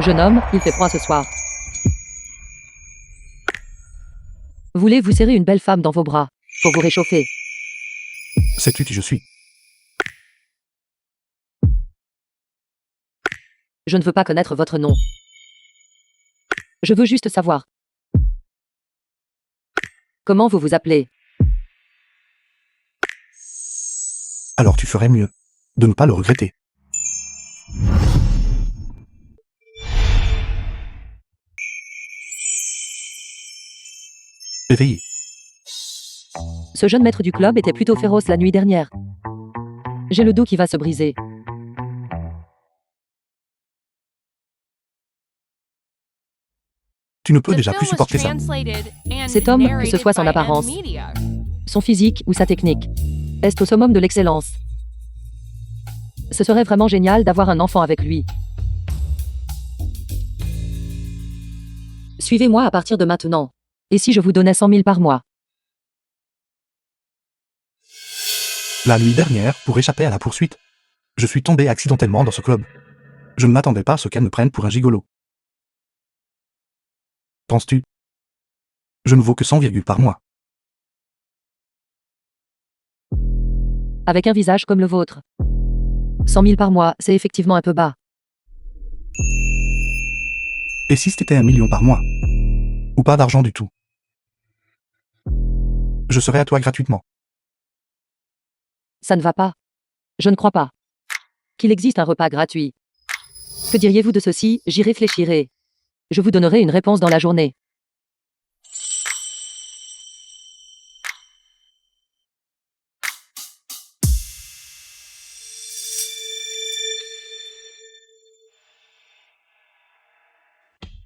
Jeune homme, il fait froid ce soir. Voulez-vous serrer une belle femme dans vos bras pour vous réchauffer? Sais-tu qui je suis? Je ne veux pas connaître votre nom. Je veux juste savoir. Comment vous vous appelez? Alors tu ferais mieux de ne pas le regretter. Éveillé. Ce jeune maître du club était plutôt féroce la nuit dernière. J'ai le dos qui va se briser. Tu ne peux déjà plus supporter ça. Cet homme, que ce soit son apparence, son physique ou sa technique, est au summum de l'excellence. Ce serait vraiment génial d'avoir un enfant avec lui. Suivez-moi à partir de maintenant. Et si je vous donnais 100 000 par mois? La nuit dernière, pour échapper à la poursuite, je suis tombé accidentellement dans ce club. Je ne m'attendais pas à ce qu'elle me prenne pour un gigolo. Penses-tu? Je ne vaux que 100 virgules par mois. Avec un visage comme le vôtre. 100 000 par mois, c'est effectivement un peu bas. Et si c'était 1 million par mois? Ou pas d'argent du tout? Je serais à toi gratuitement. Ça ne va pas. Je ne crois pas qu'il existe un repas gratuit. Que diriez-vous de ceci? J'y réfléchirai. Je vous donnerai une réponse dans la journée.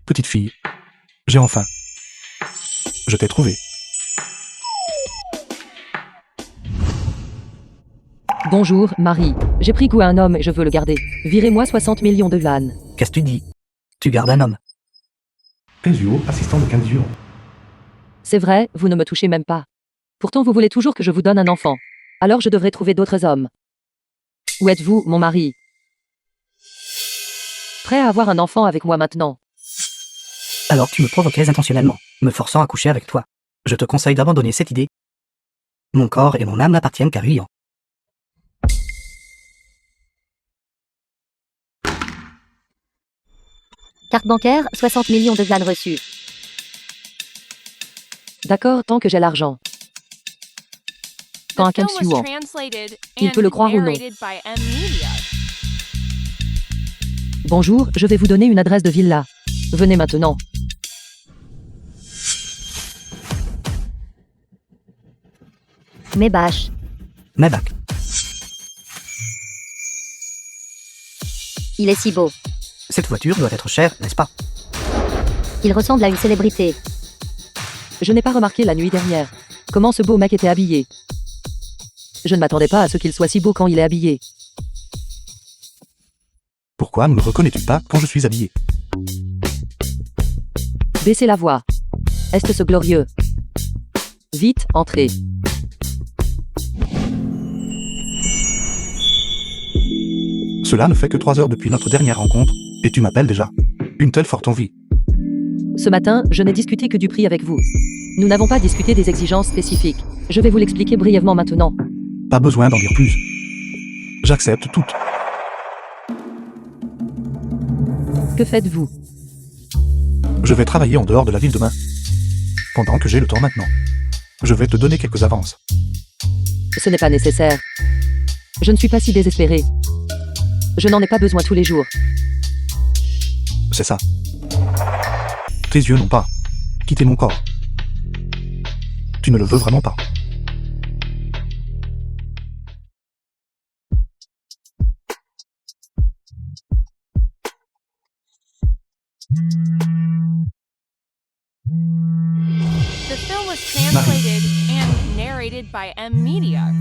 Petite fille, j'ai enfin. Je t'ai trouvé. Bonjour, Marie. J'ai pris goût à un homme et je veux le garder. Virez-moi 60 millions de yuan. Qu'est-ce que tu dis? Tu gardes un homme. Tesio, assistant de Kanzio. C'est vrai, vous ne me touchez même pas. Pourtant vous voulez toujours que je vous donne un enfant. Alors je devrais trouver d'autres hommes. Où êtes-vous, mon mari? Prêt à avoir un enfant avec moi maintenant? Alors tu me provoquais intentionnellement, me forçant à coucher avec toi. Je te conseille d'abandonner cette idée. Mon corps et mon âme n'appartiennent qu'à Ruyan. Carte bancaire, 60 millions de yuan reçus. D'accord, tant que j'ai l'argent. Quand un Kim Suan, il peut le croire ou non. Bonjour, je vais vous donner une adresse de villa. Venez maintenant. Mes bâches. Mais bac. Il est si beau. Cette voiture doit être chère, n'est-ce pas? Il ressemble à une célébrité. Je n'ai pas remarqué la nuit dernière comment ce beau mec était habillé. Je ne m'attendais pas à ce qu'il soit si beau quand il est habillé. Pourquoi ne me reconnais-tu pas quand je suis habillé? Baissez la voix. Est-ce ce glorieux? Vite, entrez. Cela ne fait que 3 heures depuis notre dernière rencontre, et tu m'appelles déjà. Une telle forte envie. Ce matin, je n'ai discuté que du prix avec vous. Nous n'avons pas discuté des exigences spécifiques. Je vais vous l'expliquer brièvement maintenant. Pas besoin d'en dire plus. J'accepte toutes. Que faites-vous? Je vais travailler en dehors de la ville demain. Pendant que j'ai le temps maintenant. Je vais te donner quelques avances. Ce n'est pas nécessaire. Je ne suis pas si désespéré. Je n'en ai pas besoin tous les jours. C'est ça. Tes yeux n'ont pas quitté mon corps. Tu ne le veux vraiment pas. The film was translated and narrated by M Media.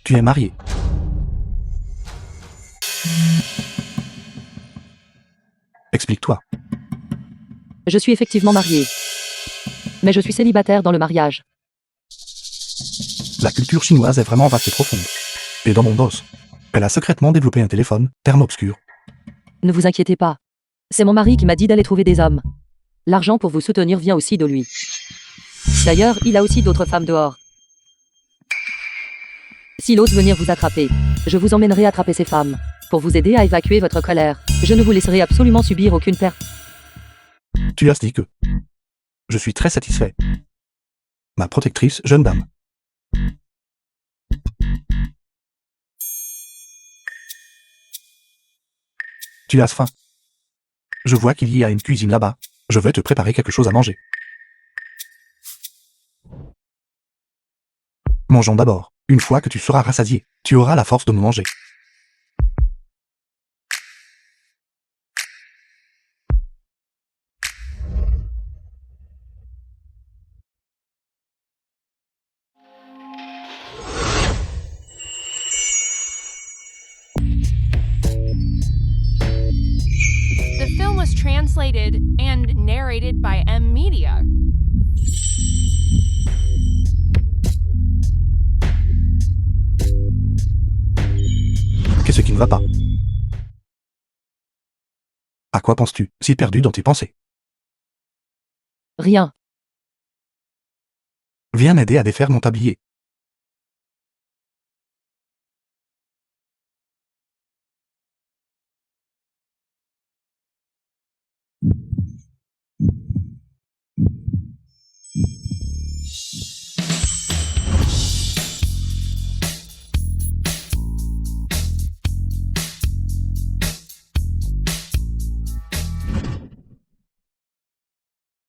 Tu es marié. Explique-toi. Je suis effectivement marié. Mais je suis célibataire dans le mariage. La culture chinoise est vraiment vaste et profonde. Et dans mon dos, elle a secrètement développé un téléphone, terme obscur. Ne vous inquiétez pas. C'est mon mari qui m'a dit d'aller trouver des hommes. L'argent pour vous soutenir vient aussi de lui. D'ailleurs, il a aussi d'autres femmes dehors. S'il ose venir vous attraper, je vous emmènerai attraper ces femmes, pour vous aider à évacuer votre colère. Je ne vous laisserai absolument subir aucune perte. Tu as dit que... Je suis très satisfait. Ma protectrice, jeune dame. Tu as faim. Je vois qu'il y a une cuisine là-bas. Je vais te préparer quelque chose à manger. Mangeons d'abord. Une fois que tu seras rassasié, tu auras la force de me manger. The film was translated and narrated by M Media. Qu'est-ce qui ne va pas? À quoi penses-tu, si perdu dans tes pensées? Rien. Viens m'aider à défaire mon tablier.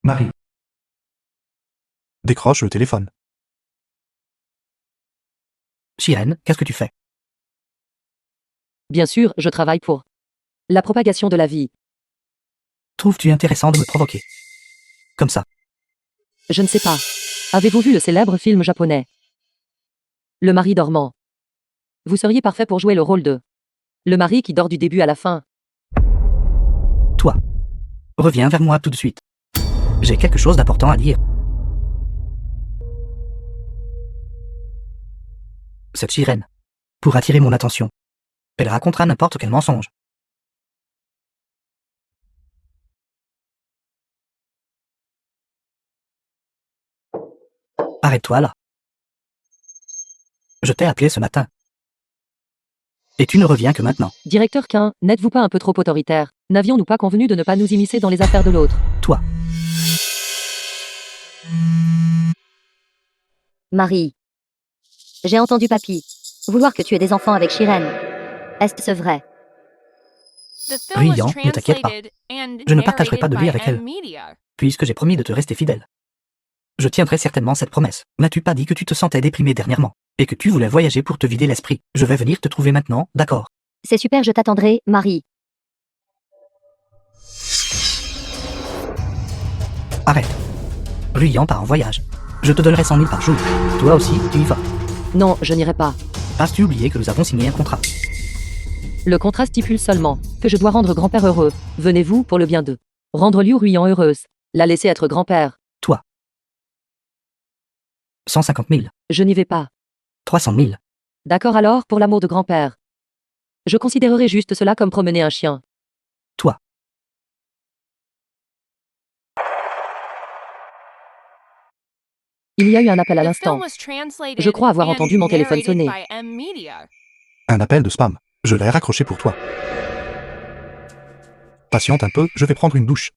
Marie. Décroche le téléphone. Sirène, qu'est-ce que tu fais? Bien sûr, je travaille pour la propagation de la vie. Trouves-tu intéressant de me provoquer? Comme ça. Je ne sais pas. Avez-vous vu le célèbre film japonais Le mari dormant? Vous seriez parfait pour jouer le rôle de le mari qui dort du début à la fin. Toi. Reviens vers moi tout de suite. J'ai quelque chose d'important à dire. Cette sirène. Pour attirer mon attention. Elle racontera n'importe quel mensonge. Arrête-toi là. Je t'ai appelé ce matin. Et tu ne reviens que maintenant. Directeur Quin, n'êtes-vous pas un peu trop autoritaire? N'avions-nous pas convenu de ne pas nous immiscer dans les affaires de l'autre? Toi. Marie. J'ai entendu papy vouloir que tu aies des enfants avec Shiren. Est-ce vrai? The film was Riant, ne t'inquiète pas. translated and Je ne partagerai pas de narrated vie by avec elle. M Media. Puisque j'ai promis de te rester fidèle. Je tiendrai certainement cette promesse. N'as-tu pas dit que tu te sentais déprimé dernièrement? Et que tu voulais voyager pour te vider l'esprit? Je vais venir te trouver maintenant, d'accord? C'est super, je t'attendrai, Marie. Arrête. Riant part en voyage. Je te donnerai 100 000 par jour. Toi aussi, tu y vas. Non, je n'irai pas. As-tu oublié que nous avons signé un contrat? Le contrat stipule seulement que je dois rendre grand-père heureux. Venez-vous pour le bien d'eux. Rendre Liu Ruyan heureuse. La laisser être grand-père. 150 000. Je n'y vais pas. 300 000. D'accord alors, pour l'amour de grand-père. Je considérerai juste cela comme promener un chien. Toi. Il y a eu un appel à The l'instant. film was translated Je crois avoir and entendu mon téléphone narrated sonner. by M Media. Un appel de spam. Je l'ai raccroché pour toi. Patiente un peu, je vais prendre une douche.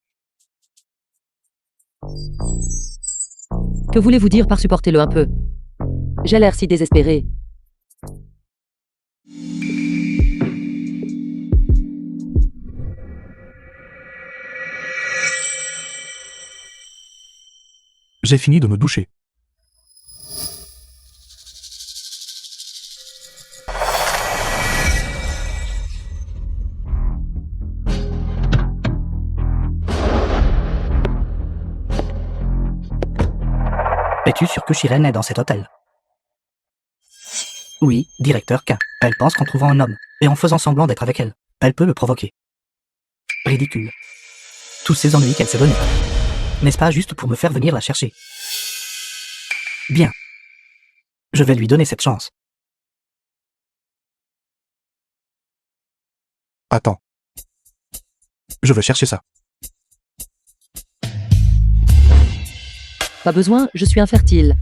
Que voulez-vous dire par supportez-le un peu? J'ai l'air si désespéré. J'ai fini de me doucher. Es-tu sûr que Shiren est dans cet hôtel? Oui, directeur K. Elle pense qu'en trouvant un homme, et en faisant semblant d'être avec elle, elle peut le provoquer. Ridicule. Tous ces ennuis qu'elle s'est donnés. N'est-ce pas juste pour me faire venir la chercher? Bien. Je vais lui donner cette chance. Attends. Je veux chercher ça. Pas besoin, je suis infertile.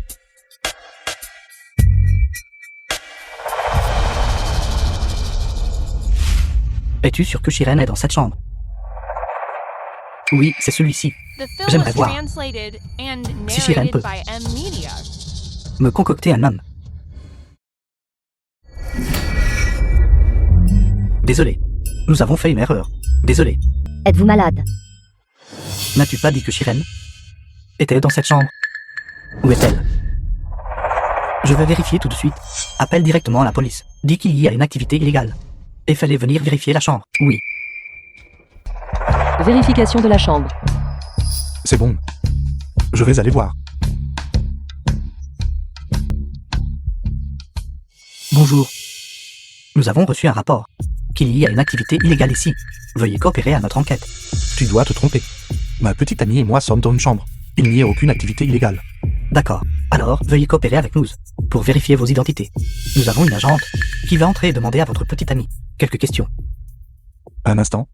Es-tu sûr que Shiren est dans cette chambre? Oui, c'est celui-ci. The film J'aimerais was voir. translated and Si Shiren narrated peut. by M Media. Me concocter un homme. Désolé. Nous avons fait une erreur. Désolé. Êtes-vous malade? N'as-tu pas dit que Shiren était dans cette chambre? Où est-elle? Je vais vérifier tout de suite. Appelle directement la police. Dis qu'il y a une activité illégale. Et fallait venir vérifier la chambre. Oui. Vérification de la chambre. C'est bon. Je vais aller voir. Bonjour. Nous avons reçu un rapport. Qu'il y a une activité illégale ici. Veuillez coopérer à notre enquête. Tu dois te tromper. Ma petite amie et moi sommes dans une chambre. Il n'y a aucune activité illégale. D'accord. Alors, veuillez coopérer avec nous pour vérifier vos identités. Nous avons une agente qui va entrer et demander à votre petite amie quelques questions. Un instant.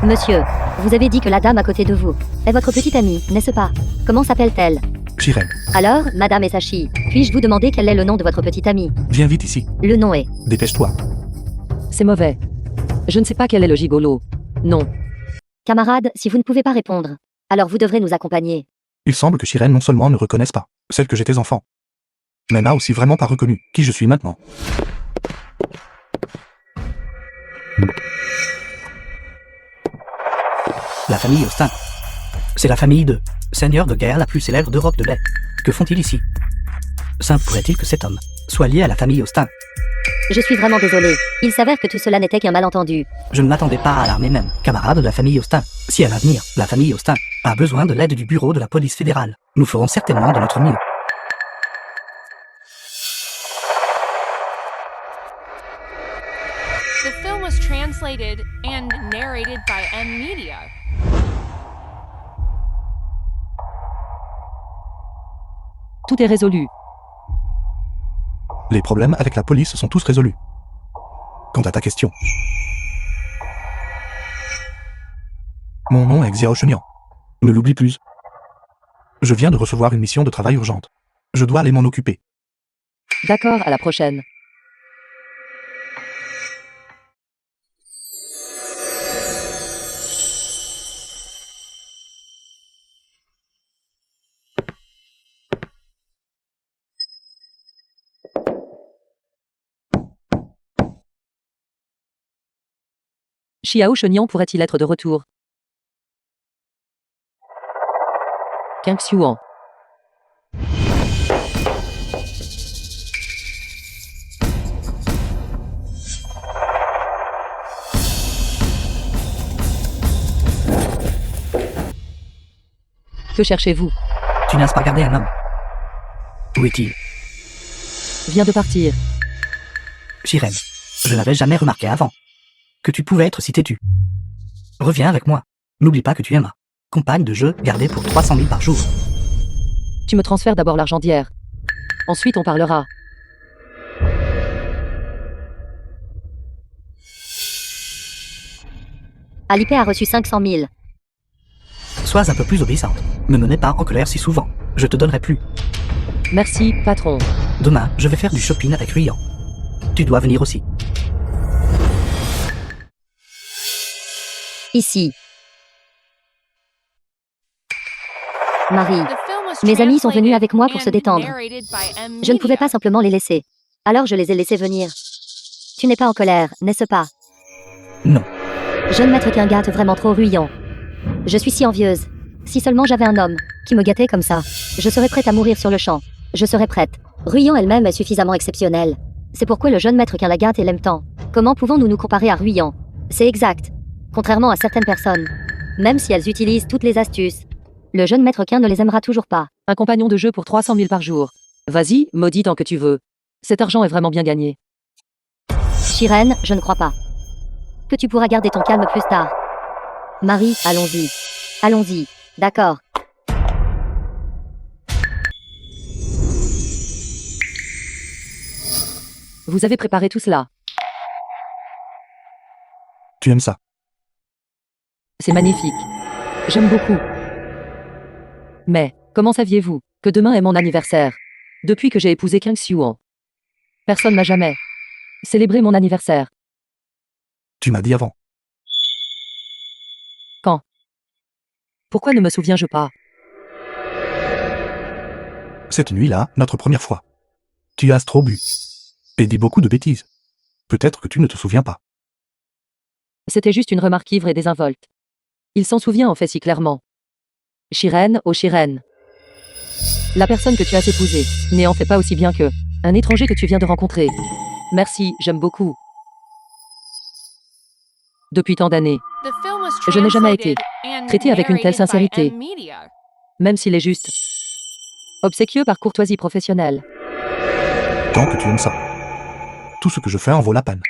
Monsieur, vous avez dit que la dame à côté de vous est votre petite amie, n'est-ce pas? Comment s'appelle-t-elle? Shiren, Alors, Madame Esashi, puis-je vous demander quel est le nom de votre petite amie? viens vite ici. Le nom est... Dépêche-toi. C'est mauvais. Je ne sais pas quel est le gigolo. Non. Camarade, si vous ne pouvez pas répondre, alors vous devrez nous accompagner. Il semble que Shiren non seulement ne reconnaisse pas celle que j'étais enfant, mais n'a aussi vraiment pas reconnu qui je suis maintenant. La famille Austin. C'est la famille de seigneur de guerre la plus célèbre d'Europe de l'Est. Que font-ils ici? Simple pourrait-il que cet homme soit lié à la famille Austin? Je suis vraiment désolé. Il s'avère que tout cela n'était qu'un malentendu. Je ne m'attendais pas à l'armée même, camarade de la famille Austin. Si à l'avenir, la famille Austin a besoin de l'aide du bureau de la police fédérale, nous ferons certainement de notre mieux. The film was translated and narrated by M Media. Tout est résolu. Les problèmes avec la police sont tous résolus. Quant à ta question. Mon nom est Xiao Shenian. Ne l'oublie plus. Je viens de recevoir une mission de travail urgente. Je dois aller m'en occuper. D'accord, à la prochaine. Xiao Shenian pourrait-il être de retour? King Xuan. Que cherchez-vous? Tu n'as pas regardé un homme. Où est-il? Vient de partir. Shiren. Je n'avais jamais remarqué avant que tu pouvais être si têtu. Reviens avec moi. N'oublie pas que tu es ma compagne de jeu gardée pour 300 000 par jour. Tu me transfères d'abord l'argent d'hier. Ensuite on parlera. Alipé a reçu 500 000. Sois un peu plus obéissante. Ne me mets pas en colère si souvent. Je te donnerai plus. Merci, patron. Demain, je vais faire du shopping avec Ruyan. Tu dois venir aussi. Ici. Marie, The film was mes amis sont venus avec moi pour translated se détendre. and narrated by M Je ne pouvais Media. pas simplement les laisser. Alors je les ai laissés venir. Tu n'es pas en colère, n'est-ce pas? Non. Je ne m'être qu'un gâte vraiment trop ruyant. Je suis si envieuse. Si seulement j'avais un homme qui me gâtait comme ça, je serais prête à mourir sur le champ. Je serais prête. Ruyan elle-même est suffisamment exceptionnelle. C'est pourquoi le jeune maître qu'un la gâte et l'aime tant. Comment pouvons-nous nous comparer à Ruyan? C'est exact. Contrairement à certaines personnes. Même si elles utilisent toutes les astuces. Le jeune maître qu'un ne les aimera toujours pas. Un compagnon de jeu pour 300 000 par jour. Vas-y, maudit tant que tu veux. Cet argent est vraiment bien gagné. Shiren, je ne crois pas. Que tu pourras garder ton calme plus tard. Marie, allons-y. Allons-y. D'accord. Vous avez préparé tout cela. Tu aimes ça? C'est magnifique. J'aime beaucoup. Mais, comment saviez-vous que demain est mon anniversaire? Depuis que j'ai épousé King Xuan, personne n'a jamais célébré mon anniversaire. Tu m'as dit avant. Quand? Pourquoi ne me souviens-je pas? Cette nuit-là, notre première fois. Tu as trop bu. Et dit beaucoup de bêtises. Peut-être que tu ne te souviens pas. C'était juste une remarque ivre et désinvolte. Il s'en souvient en fait si clairement. Shiren, oh Shiren. La personne que tu as épousée n'est en fait pas aussi bien que un étranger que tu viens de rencontrer. Merci, j'aime beaucoup. Depuis tant d'années, The film was Je n'ai jamais été translated and traité avec une telle narrated by sincérité. M-Media. même s'il est juste obséquieux par courtoisie professionnelle. Tant que tu aimes ça. Tout ce que je fais en vaut la peine.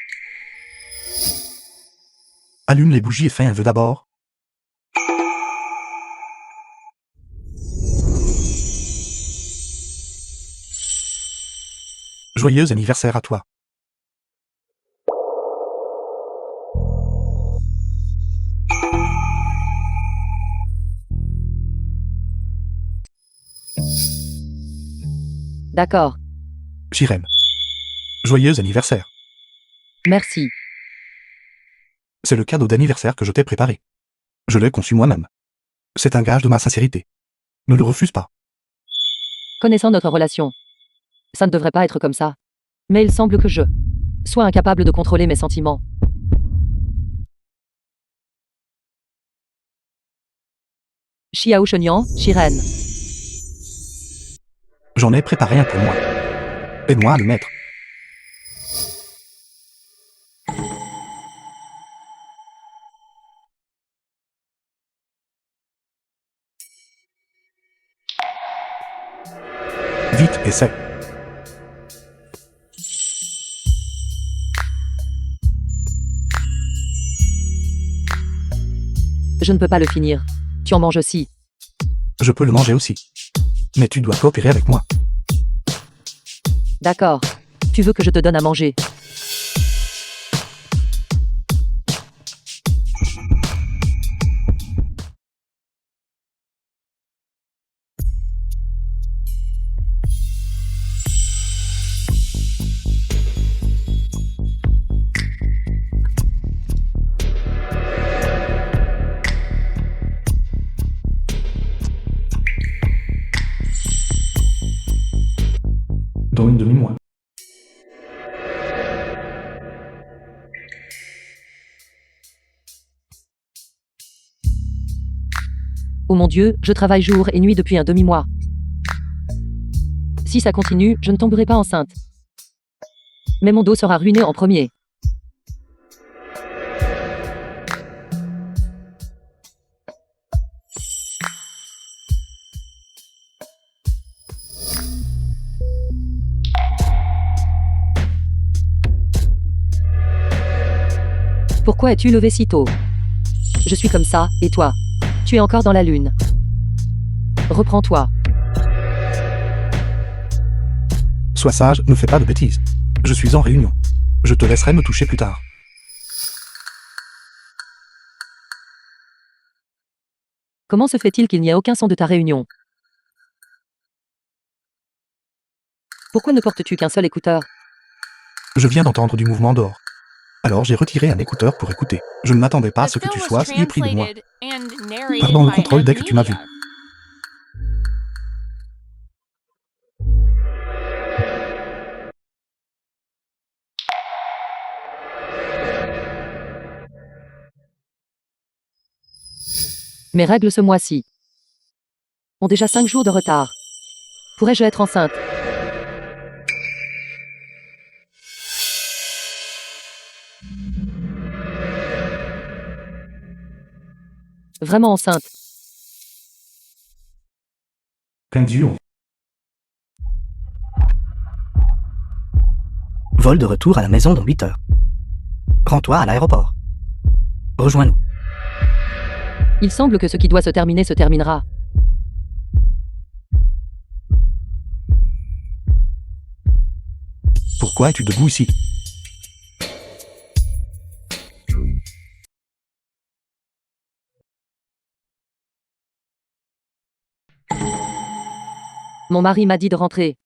Allume les bougies et fais un vœu d'abord. Joyeux anniversaire à toi. D'accord, Shiren. Joyeux anniversaire. merci. C'est le cadeau d'anniversaire que je t'ai préparé. Je l'ai conçu moi-même. C'est un gage de ma sincérité. Ne le refuse pas. Connaissant notre relation, ça ne devrait pas être comme ça. Mais il semble que je sois incapable de contrôler mes sentiments. Xiao Shenyan, Shiren. J'en ai préparé un pour moi. Aide-moi à le mettre. Vite, essaie. Je ne peux pas le finir. Tu en manges aussi. Je peux le manger aussi. Mais tu dois coopérer avec moi. D'accord. Tu veux que je te donne à manger? Dans une demi-mois. Oh mon Dieu, je travaille jour et nuit depuis un demi-mois. Si ça continue, je ne tomberai pas enceinte. Mais mon dos sera ruiné en premier. Pourquoi es-tu levé si tôt? Je suis comme ça, et toi? Tu es encore dans la lune. Reprends-toi. Sois sage, ne fais pas de bêtises. Je suis en réunion. Je te laisserai me toucher plus tard. Comment se fait-il qu'il n'y ait aucun son de ta réunion? Pourquoi ne portes-tu qu'un seul écouteur? Je viens d'entendre du mouvement dehors. Alors j'ai retiré un écouteur pour écouter. Je ne m'attendais pas à The ce que tu film sois was si épris de moi. translated and narrated Pardon le by contrôle dès que tu m'as vu. M-Media. Mes règles ce mois-ci ont déjà 5 jours de retard. Pourrais-je être enceinte? Vraiment enceinte. Pingduon. Vol de retour à la maison dans 8 heures. Rends-toi à l'aéroport. Rejoins-nous. Il semble que ce qui doit se terminer se terminera. Pourquoi es-tu debout ici? Mon mari m'a dit de rentrer.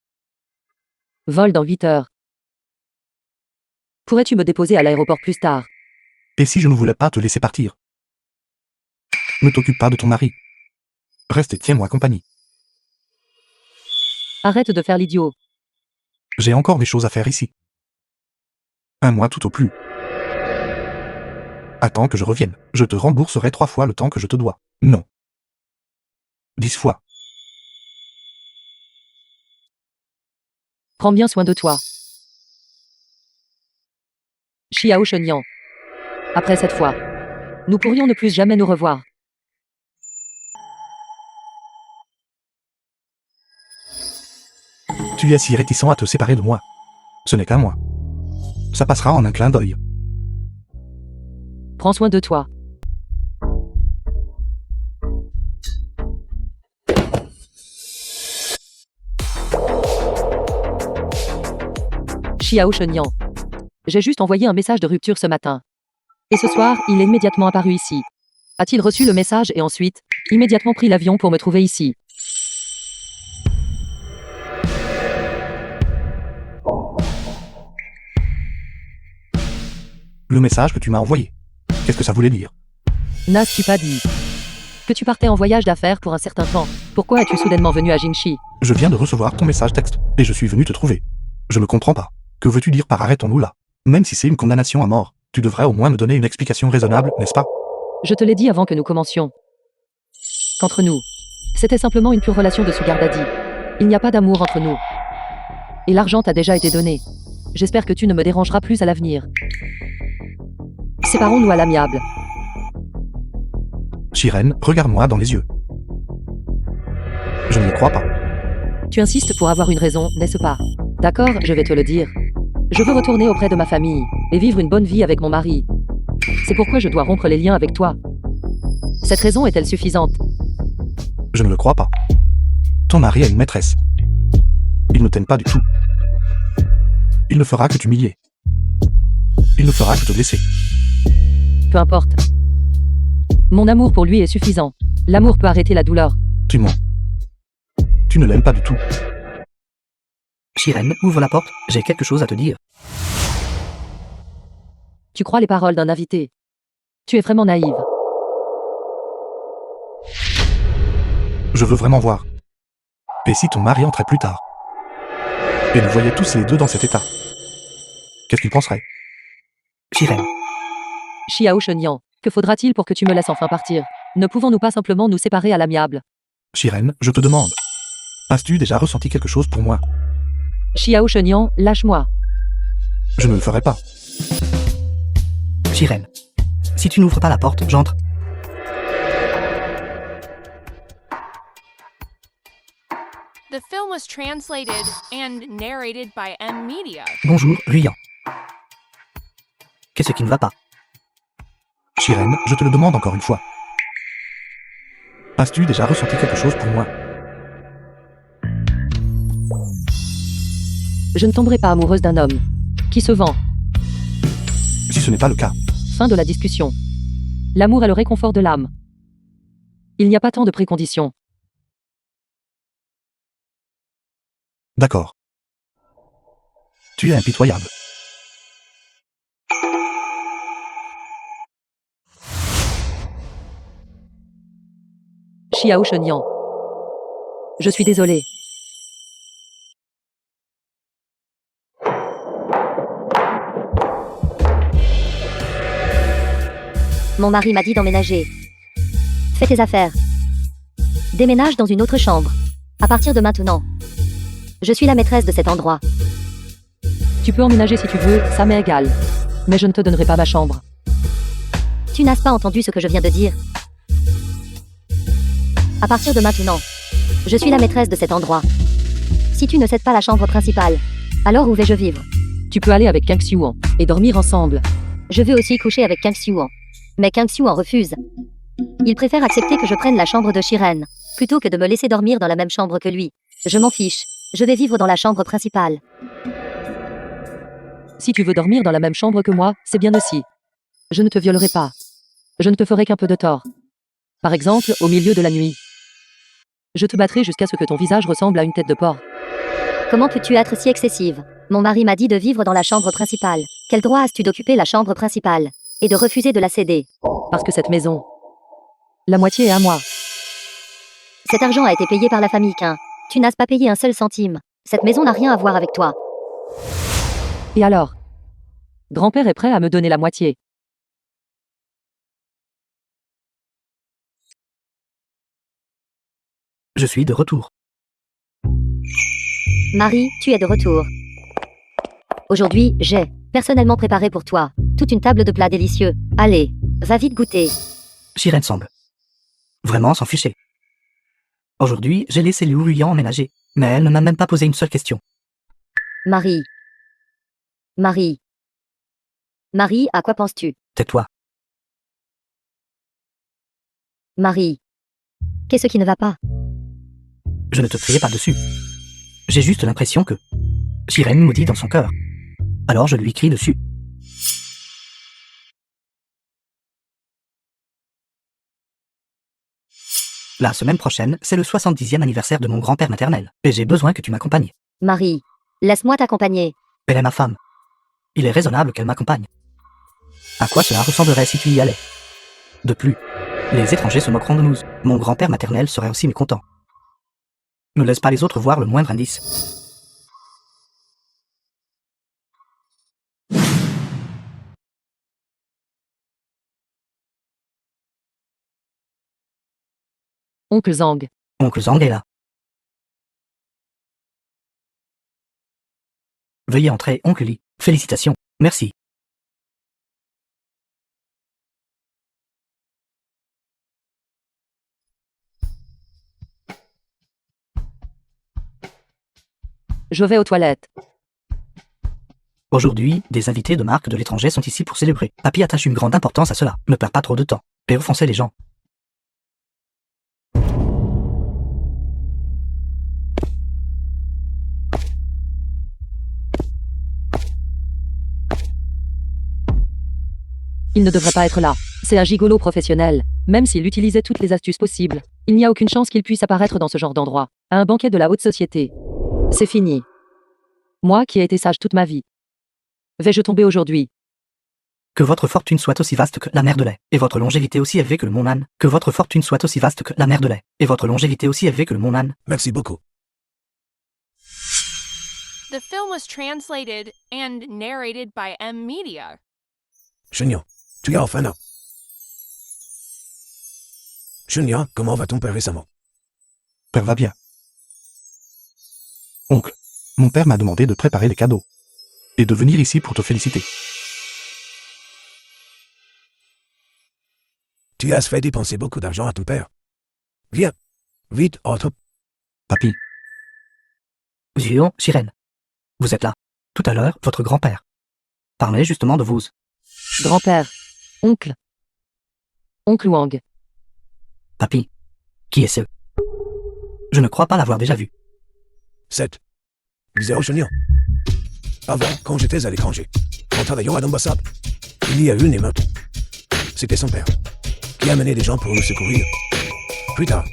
Vol dans 8 heures. Pourrais-tu me déposer à l'aéroport plus tard? Et si je ne voulais pas te laisser partir? Ne t'occupe pas de ton mari. Reste et tiens-moi compagnie. Arrête de faire l'idiot. J'ai encore des choses à faire ici. 1 mois tout au plus. Attends que je revienne. Je te rembourserai 3 fois le temps que je te dois. Non. 10 fois. Prends bien soin de toi. Xiao Shenyan. Après cette fois, nous pourrions ne plus jamais nous revoir. Tu es si réticent à te séparer de moi. Ce n'est qu'un mois. Ça passera en un clin d'œil. Prends soin de toi. Xiao Shenyan. J'ai juste envoyé un message de rupture ce matin. Et ce soir, il est immédiatement apparu ici. A-t-il reçu le message et ensuite, immédiatement pris l'avion pour me trouver ici? Le message que tu m'as envoyé. Qu'est-ce que ça voulait dire? N'as-tu pas dit que tu partais en voyage d'affaires pour un certain temps? Pourquoi es-tu soudainement venu à Jinshi? Je viens de recevoir ton message texte, et je suis venu te trouver. Je ne comprends pas. Que veux-tu dire par arrêtons-nous là? Même si c'est une condamnation à mort, tu devrais au moins me donner une explication raisonnable, n'est-ce pas? Je te l'ai dit avant que nous commencions. Qu'entre nous, c'était simplement une pure relation de sugar daddy. Il n'y a pas d'amour entre nous. Et l'argent t'a déjà été donné. J'espère que tu ne me dérangeras plus à l'avenir. Séparons-nous à l'amiable. Shiren, regarde-moi dans les yeux. Je ne le crois pas. Tu insistes pour avoir une raison, n'est-ce pas? D'accord, je vais te le dire. Je veux retourner auprès de ma famille et vivre une bonne vie avec mon mari. C'est pourquoi je dois rompre les liens avec toi. Cette raison est-elle suffisante? Je ne le crois pas. Ton mari a une maîtresse. Il ne t'aime pas du tout. Il ne fera que t'humilier. Il ne fera que te blesser. Peu importe. Mon amour pour lui est suffisant. L'amour peut arrêter la douleur. Tu mens. Tu ne l'aimes pas du tout. Shiren, ouvre la porte, j'ai quelque chose à te dire. Tu crois les paroles d'un invité. Tu es vraiment naïve. Je veux vraiment voir. Et si ton mari entrait plus tard? Et nous voyait tous les deux dans cet état? Qu'est-ce qu'il penserait? Shiren, Xiao Shenyan, que faudra-t-il pour que tu me laisses enfin partir? Ne pouvons-nous pas simplement nous séparer à l'amiable? Shiren, je te demande. As-tu déjà ressenti quelque chose pour moi? Xiao Shenyan, lâche-moi. Je ne le ferai pas. Shiren. Si tu n'ouvres pas la porte, j'entre. The film was translated and narrated by M Media. Bonjour, Ruyan. Qu'est-ce qui ne va pas? Shiren, je te le demande encore une fois. As-tu déjà ressenti quelque chose pour moi? Je ne tomberai pas amoureuse d'un homme qui se vend. Si ce n'est pas le cas, Fin de la discussion. L'amour est le réconfort de l'âme. Il n'y a pas tant de préconditions. d'accord. Tu es impitoyable. Xiao Shenyan. Je suis désolé. Mon mari m'a dit d'emménager. Fais tes affaires. Déménage dans une autre chambre. À partir de maintenant. Je suis la maîtresse de cet endroit. Tu peux emménager si tu veux, ça m'est égal. Mais je ne te donnerai pas ma chambre. Tu n'as pas entendu ce que je viens de dire. À partir de maintenant. Je suis la maîtresse de cet endroit. Si tu ne cèdes pas la chambre principale, alors où vais-je vivre? Tu peux aller avec Kang Xiuan et dormir ensemble. Je veux aussi coucher avec Kang Xiuan. Mais Kang Xiuan refuse. Il préfère accepter que je prenne la chambre de Shiren, plutôt que de me laisser dormir dans la même chambre que lui. Je m'en fiche. Je vais vivre dans la chambre principale. Si tu veux dormir dans la même chambre que moi, c'est bien aussi. Je ne te violerai pas. Je ne te ferai qu'un peu de tort. Par exemple, au milieu de la nuit. Je te battrai jusqu'à ce que ton visage ressemble à une tête de porc. Comment peux-tu être si excessive? Mon mari m'a dit de vivre dans la chambre principale. Quel droit as-tu d'occuper la chambre principale? Et de refuser de la céder? Parce que cette maison, la moitié est à moi. Cet argent a été payé par la famille Quin. Tu n'as pas payé un seul centime. Cette maison n'a rien à voir avec toi. Et alors? Grand-père est prêt à me donner la moitié. Je suis de retour. Marie, tu es de retour. Aujourd'hui, j'ai personnellement préparé pour toi toute une table de plats délicieux. Allez, va vite goûter. Shiren semble vraiment s'en ficher. Aujourd'hui, j'ai laissé Liu Ruyan emménager, mais elle ne m'a même pas posé une seule question. Marie. Marie. Marie, à quoi penses-tu? Tais-toi. Marie. Qu'est-ce qui ne va pas? Je ne te criais pas dessus. J'ai juste l'impression que Shiren me dit dans son cœur. Alors je lui crie dessus. La semaine prochaine, c'est le 70e anniversaire de mon grand-père maternel, et j'ai besoin que tu m'accompagnes. Marie. Laisse-moi t'accompagner. Elle est ma femme. Il est raisonnable qu'elle m'accompagne. À quoi cela ressemblerait si tu y allais? De plus, les étrangers se moqueront de nous. Mon grand-père maternel serait aussi mécontent. Ne laisse pas les autres voir le moindre indice. Oncle Zhang. Oncle Zhang est là. Veuillez entrer, oncle Li. Félicitations. Merci. Je vais aux toilettes. Aujourd'hui, des invités de marque de l'étranger sont ici pour célébrer. Papy attache une grande importance à cela. Ne perds pas trop de temps. Et offensez les gens. Il ne devrait pas être là. C'est un gigolo professionnel. Même s'il utilisait toutes les astuces possibles, il n'y a aucune chance qu'il puisse apparaître dans ce genre d'endroit, à un banquet de la haute société. C'est fini. Moi qui ai été sage toute ma vie. Vais-je tomber aujourd'hui? Que votre fortune soit aussi vaste que la mer de lait, et votre longévité aussi élevée que le mont Nan. Que votre fortune soit aussi vaste que la mer de lait, et votre longévité aussi élevée que le mont Nan. Merci beaucoup. The film was translated and narrated by M Media. Shunya, tu es enfin là. Shunya, comment va ton père récemment? Père va bien. Oncle, mon père m'a demandé de préparer les cadeaux. Et de venir ici pour te féliciter. Tu as fait dépenser beaucoup d'argent à ton père. Viens, vite, entre. Papy, Zion, Shiren. Vous êtes là. Tout à l'heure, votre grand-père parlait justement de vous. Grand-père. Oncle. Oncle Wang. Papy. Qui est ce? Je ne crois pas l'avoir déjà vu. 7. Zéro Shunya. Avant, quand j'étais à l'étranger, en travaillant à l'ambassade, il y a eu une émeute. C'était son père, qui amenait des gens pour le secourir. Plus tard,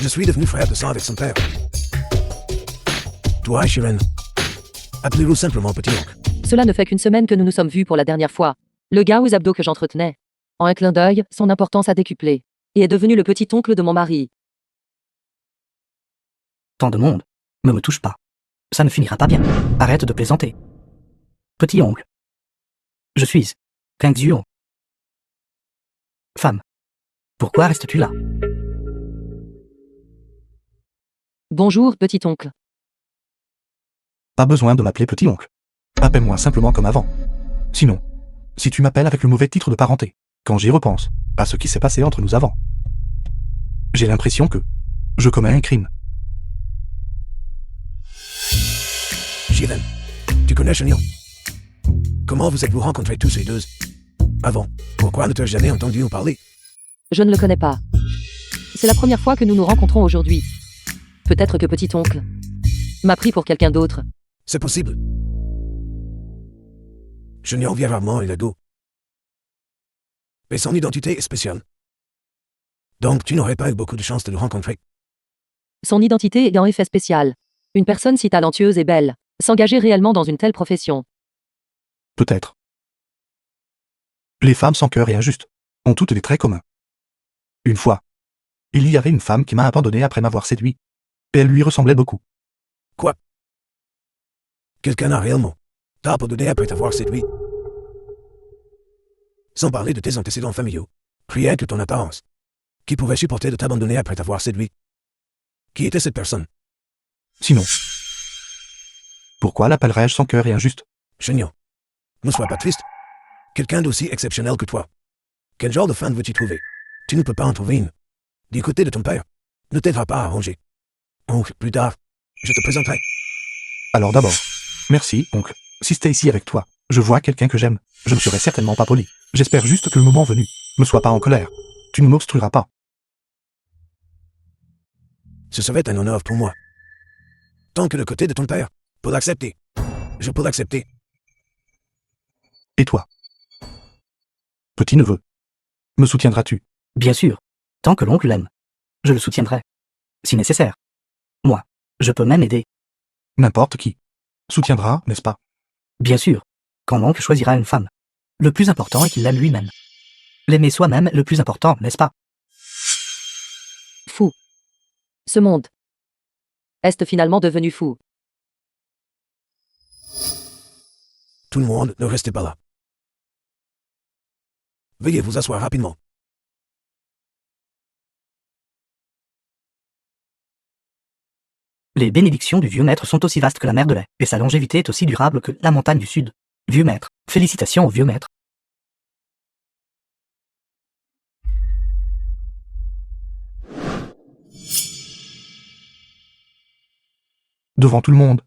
je suis devenu frère de sang avec son père. Toi, Shiren, appelez-vous simplement petit-oncle. Cela ne fait qu'une semaine que nous nous sommes vus pour la dernière fois. Le gars aux abdos que j'entretenais. En un clin d'œil, son importance a décuplé. Et est devenu le petit-oncle de mon mari. Tant de monde. Ne me touche pas. Ça ne finira pas bien. Arrête de plaisanter. Petit oncle. Je suis Kang Zion. Femme. Pourquoi restes-tu là? Bonjour, petit-oncle. pas besoin de m'appeler petit-oncle. Appelle-moi simplement comme avant. Sinon, si tu m'appelles avec le mauvais titre de parenté, quand j'y repense à ce qui s'est passé entre nous avant, j'ai l'impression que je commets un crime. Shiren, tu connais Shunya? Comment vous êtes-vous rencontrés tous les deux? Avant, pourquoi ne t'ai-je jamais entendu en parler? Je ne le connais pas. C'est la première fois que nous nous rencontrons aujourd'hui. Peut-être que petit-oncle m'a pris pour quelqu'un d'autre. C'est possible. Shunya vient rarement et l'ego. Mais son identité est spéciale. Donc tu n'aurais pas eu beaucoup de chance de le rencontrer. Son identité est un effet spécial. Une personne si talentueuse et belle, s'engager réellement dans une telle profession. Peut-être. Les femmes sans cœur et injustes ont toutes des traits communs. Une fois, il y avait une femme qui m'a abandonné après m'avoir séduit. Et elle lui ressemblait beaucoup. Quoi? Quelqu'un a réellement t'a abandonné après t'avoir séduit? Sans parler de tes antécédents familiaux, rien que ton apparence. Qui pouvait supporter de t'abandonner après t'avoir séduit? Qui était cette personne? Sinon, pourquoi l'appellerais-je sans cœur et injuste? Chignon, ne sois pas triste. Quelqu'un d'aussi exceptionnel que toi. Quel genre de femme veux-tu trouver? Tu ne peux pas en trouver une. Du côté de ton père, ne t'aidera pas à arranger. Oncle, plus tard, je te présenterai. Alors d'abord, merci, oncle. Si c'était ici avec toi, je vois quelqu'un que j'aime, je ne serais certainement pas poli. J'espère juste que le moment venu, ne sois pas en colère. Tu ne m'obstrueras pas. Ce serait un honneur pour moi. Tant que le côté de ton père peut l'accepter, je peux l'accepter. Et toi? Petit-neveu, me soutiendras-tu? Bien sûr. Tant que l'oncle l'aime. Je le soutiendrai. Si nécessaire. Moi, je peux même aider. N'importe qui. Soutiendra, n'est-ce pas? Bien sûr. Quand l'oncle choisira une femme. Le plus important est qu'il l'aime lui-même. L'aimer soi-même est le plus important, n'est-ce pas? Fou. Ce monde. Est finalement devenu fou. Tout le monde, ne restez pas là. Veuillez vous asseoir rapidement. Les bénédictions du vieux maître sont aussi vastes que la mer de lait, et sa longévité est aussi durable que la montagne du sud. Vieux maître, félicitations au vieux maître. Devant tout le monde.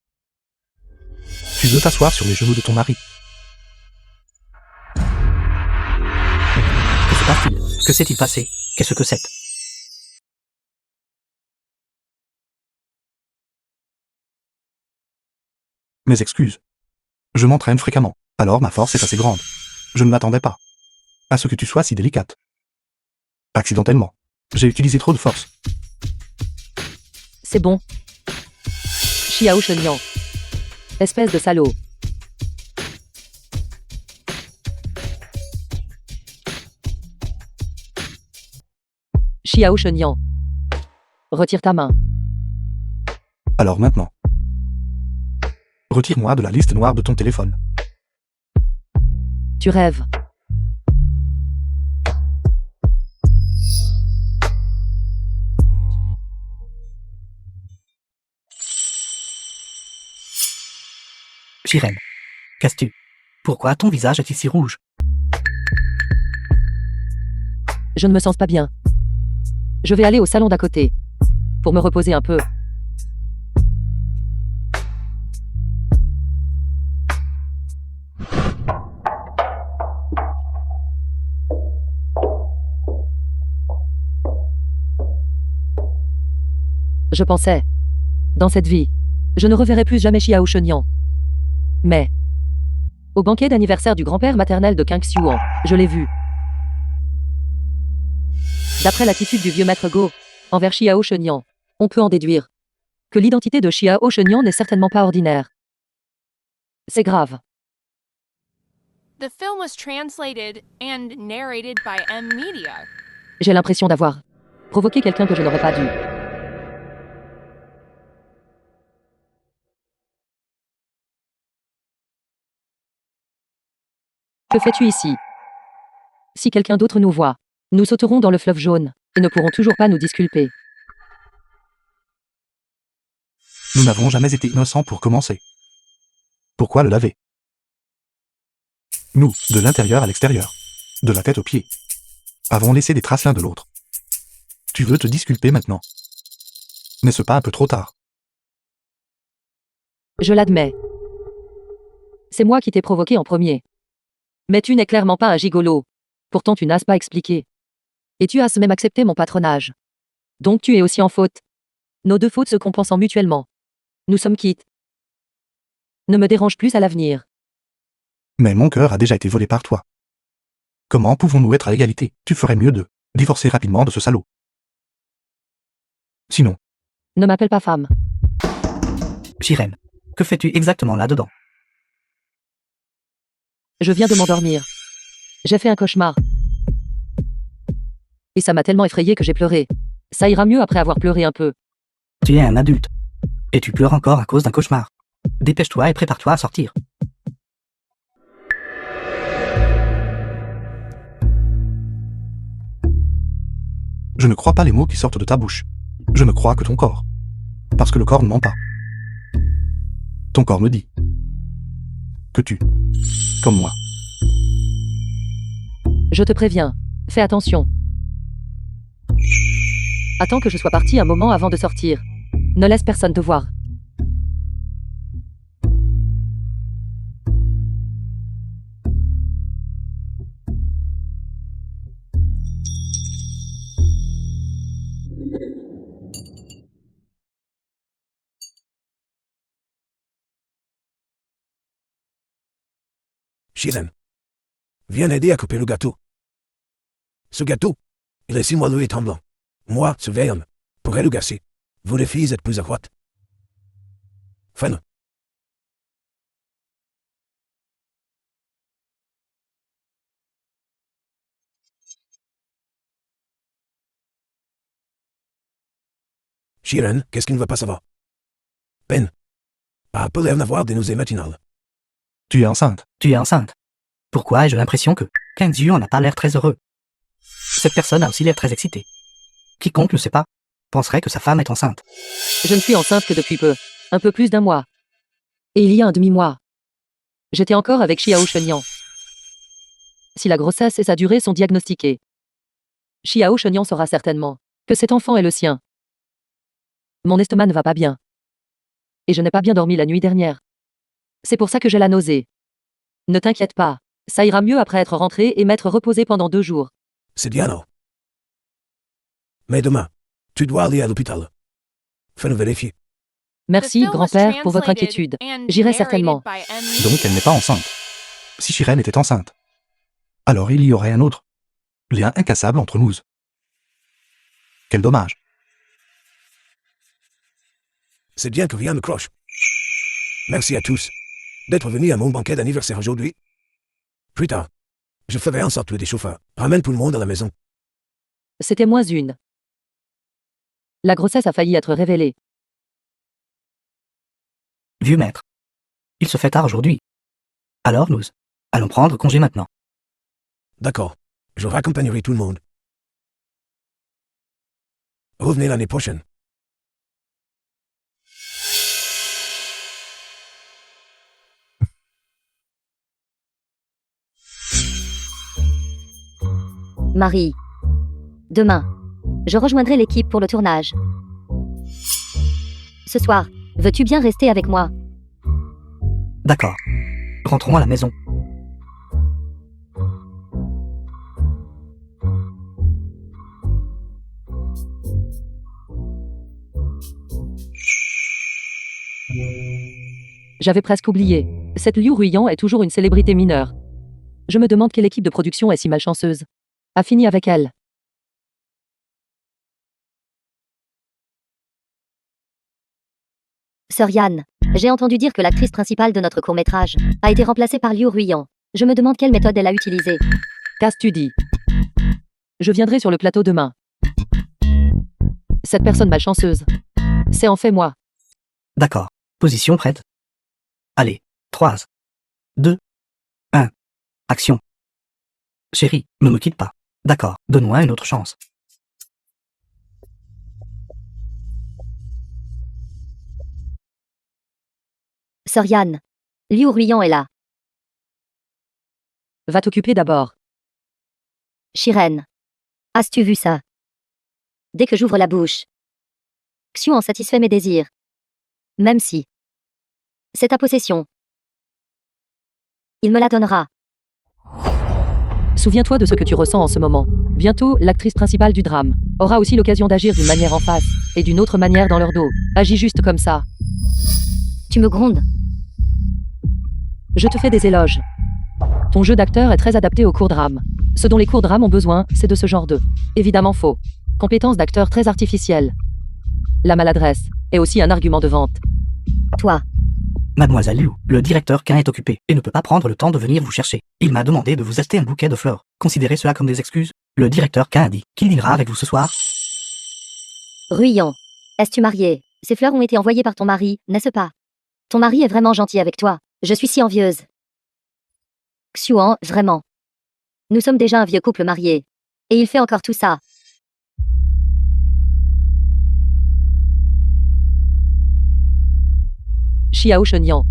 Tu veux t'asseoir sur les genoux de ton mari. Que se passe-t-il? Que s'est-il passé? Qu'est-ce que c'est? Mes excuses. Je m'entraîne fréquemment, alors ma force est assez grande. Je ne m'attendais pas à ce que tu sois si délicate. Accidentellement, j'ai utilisé trop de force. C'est bon. Xiao Shenyan. Espèce de salaud. Xiao Shenyan. Retire ta main. Alors maintenant, retire-moi de la liste noire de ton téléphone. Tu rêves. Shiren. Qu'as-tu? Pourquoi ton visage est-il si rouge? Je ne me sens pas bien. Je vais aller au salon d'à côté. Pour me reposer un peu. Je pensais. Dans cette vie, je ne reverrai plus jamais Xiao Shenyan. Mais, au banquet d'anniversaire du grand-père maternel de King Xuan, je l'ai vu. D'après l'attitude du vieux maître Go envers Xiao Shenyan, on peut en déduire que l'identité de Xiao Shenyan n'est certainement pas ordinaire. C'est grave. The film was translated and narrated by M Media. J'ai l'impression d'avoir provoqué quelqu'un que je n'aurais pas dû. Que fais-tu ici? Si quelqu'un d'autre nous voit, nous sauterons dans le fleuve jaune, et ne pourrons toujours pas nous disculper. Nous n'avons jamais été innocents pour commencer. Pourquoi le laver? Nous, de l'intérieur à l'extérieur, de la tête aux pieds, avons laissé des traces l'un de l'autre. Tu veux te disculper maintenant? N'est-ce pas un peu trop tard? Je l'admets. C'est moi qui t'ai provoqué en premier. Mais tu n'es clairement pas un gigolo. Pourtant tu n'as pas expliqué. Et tu as même accepté mon patronage. Donc tu es aussi en faute. Nos deux fautes se compensant mutuellement. Nous sommes quittes. Ne me dérange plus à l'avenir. Mais mon cœur a déjà été volé par toi. Comment pouvons-nous être à égalité? Tu ferais mieux de divorcer rapidement de ce salaud. Sinon, Ne m'appelle pas femme. Shiren, que fais-tu exactement là-dedans? Je viens de m'endormir. J'ai fait un cauchemar. Et ça m'a tellement effrayé que j'ai pleuré. Ça ira mieux après avoir pleuré un peu. Tu es un adulte. Et tu pleures encore à cause d'un cauchemar. Dépêche-toi et prépare-toi à sortir. Je ne crois pas les mots qui sortent de ta bouche. Je ne crois que ton corps. Parce que le corps ne ment pas. Ton corps me dit que tu, comme moi. Je te préviens. Fais attention. Attends que je sois partie un moment avant de sortir. Ne laisse personne te voir. Shiren, viens aider à couper le gâteau. Ce gâteau, il est si moelleux et tremblant. Moi, surveille-le. Pourrait le gâcher. Vous les filles êtes plus adroites. Fais-le. Shiren, qu'est-ce qui ne va pas savoir? Ben. Appelez à avoir des nausées matinales. Tu es enceinte. Tu es enceinte. Pourquoi ai-je l'impression que Kenju en n'a pas l'air très heureux? Cette personne a aussi l'air très excitée. Quiconque ne sait pas penserait que sa femme est enceinte. Je ne suis enceinte que depuis peu. Un peu plus d'un mois. Et il y a un demi-mois. J'étais encore avec Xiao Shenyan. Si la grossesse et sa durée sont diagnostiquées, Xiao Shenyan saura certainement que cet enfant est le sien. Mon estomac ne va pas bien. Et je n'ai pas bien dormi la nuit dernière. C'est pour ça que j'ai la nausée. Ne t'inquiète pas. Ça ira mieux après être rentré et m'être reposé pendant 2 jours. C'est bien, non? Mais demain, tu dois aller à l'hôpital. Fais-le vérifier. Merci, The film was grand-père, pour votre translated inquiétude. and J'irai narrated certainement. by M. Donc elle n'est pas enceinte. Si Shiren était enceinte, alors il y aurait un autre lien incassable entre nous. Quel dommage. C'est bien que rien ne croche. Merci à tous d'être venus à mon banquet d'anniversaire aujourd'hui. Plus tard, je ferai en sorte que des chauffeurs ramènent tout le monde à la maison. C'était moins une. La grossesse a failli être révélée. Vieux maître. Il se fait tard aujourd'hui. Alors nous allons prendre congé maintenant. D'accord, je raccompagnerai tout le monde. Revenez l'année prochaine. Marie. Demain, je rejoindrai l'équipe pour le tournage. Ce soir, veux-tu bien rester avec moi? D'accord. Rentrons à la maison. J'avais presque oublié. Cette Liu Ruiyan est toujours une célébrité mineure. Je me demande quelle équipe de production est si malchanceuse. A fini avec elle. Sœur Yann, j'ai entendu dire que l'actrice principale de notre court-métrage a été remplacée par Liu Ruiyan. Je me demande quelle méthode elle a utilisée. Qu'as-tu dit? Je viendrai sur le plateau demain. Cette personne malchanceuse. C'est en fait moi. D'accord. Position prête. Allez, 3, 2, 1. Action. Chérie, ne me quitte pas. D'accord, donne-moi une autre chance. Sœur Yann, Liu Ruiyan est là. Va t'occuper d'abord. Shiren. As-tu vu ça? Dès que j'ouvre la bouche, Xiu en satisfait mes désirs. Même si c'est ta possession, il me la donnera. Souviens-toi de ce que tu ressens en ce moment. Bientôt, l'actrice principale du drame aura aussi l'occasion d'agir d'une manière en face et d'une autre manière dans leur dos. Agis juste comme ça. Tu me grondes. Je te fais des éloges. Ton jeu d'acteur est très adapté au court drame. Ce dont les courts drames ont besoin, c'est de ce genre de, évidemment faux, compétences d'acteur très artificielles. La maladresse est aussi un argument de vente. Toi, Mademoiselle Liu, le directeur Quin est occupé et ne peut pas prendre le temps de venir vous chercher. Il m'a demandé de vous acheter un bouquet de fleurs. Considérez cela comme des excuses. Le directeur Quin a dit qu'il dînera avec vous ce soir. Ruyan. Es-tu marié? Ces fleurs ont été envoyées par ton mari, n'est-ce pas? Ton mari est vraiment gentil avec toi. Je suis si envieuse. Xuan, vraiment. Nous sommes déjà un vieux couple marié. Et il fait encore tout ça. Xiao Shenyan.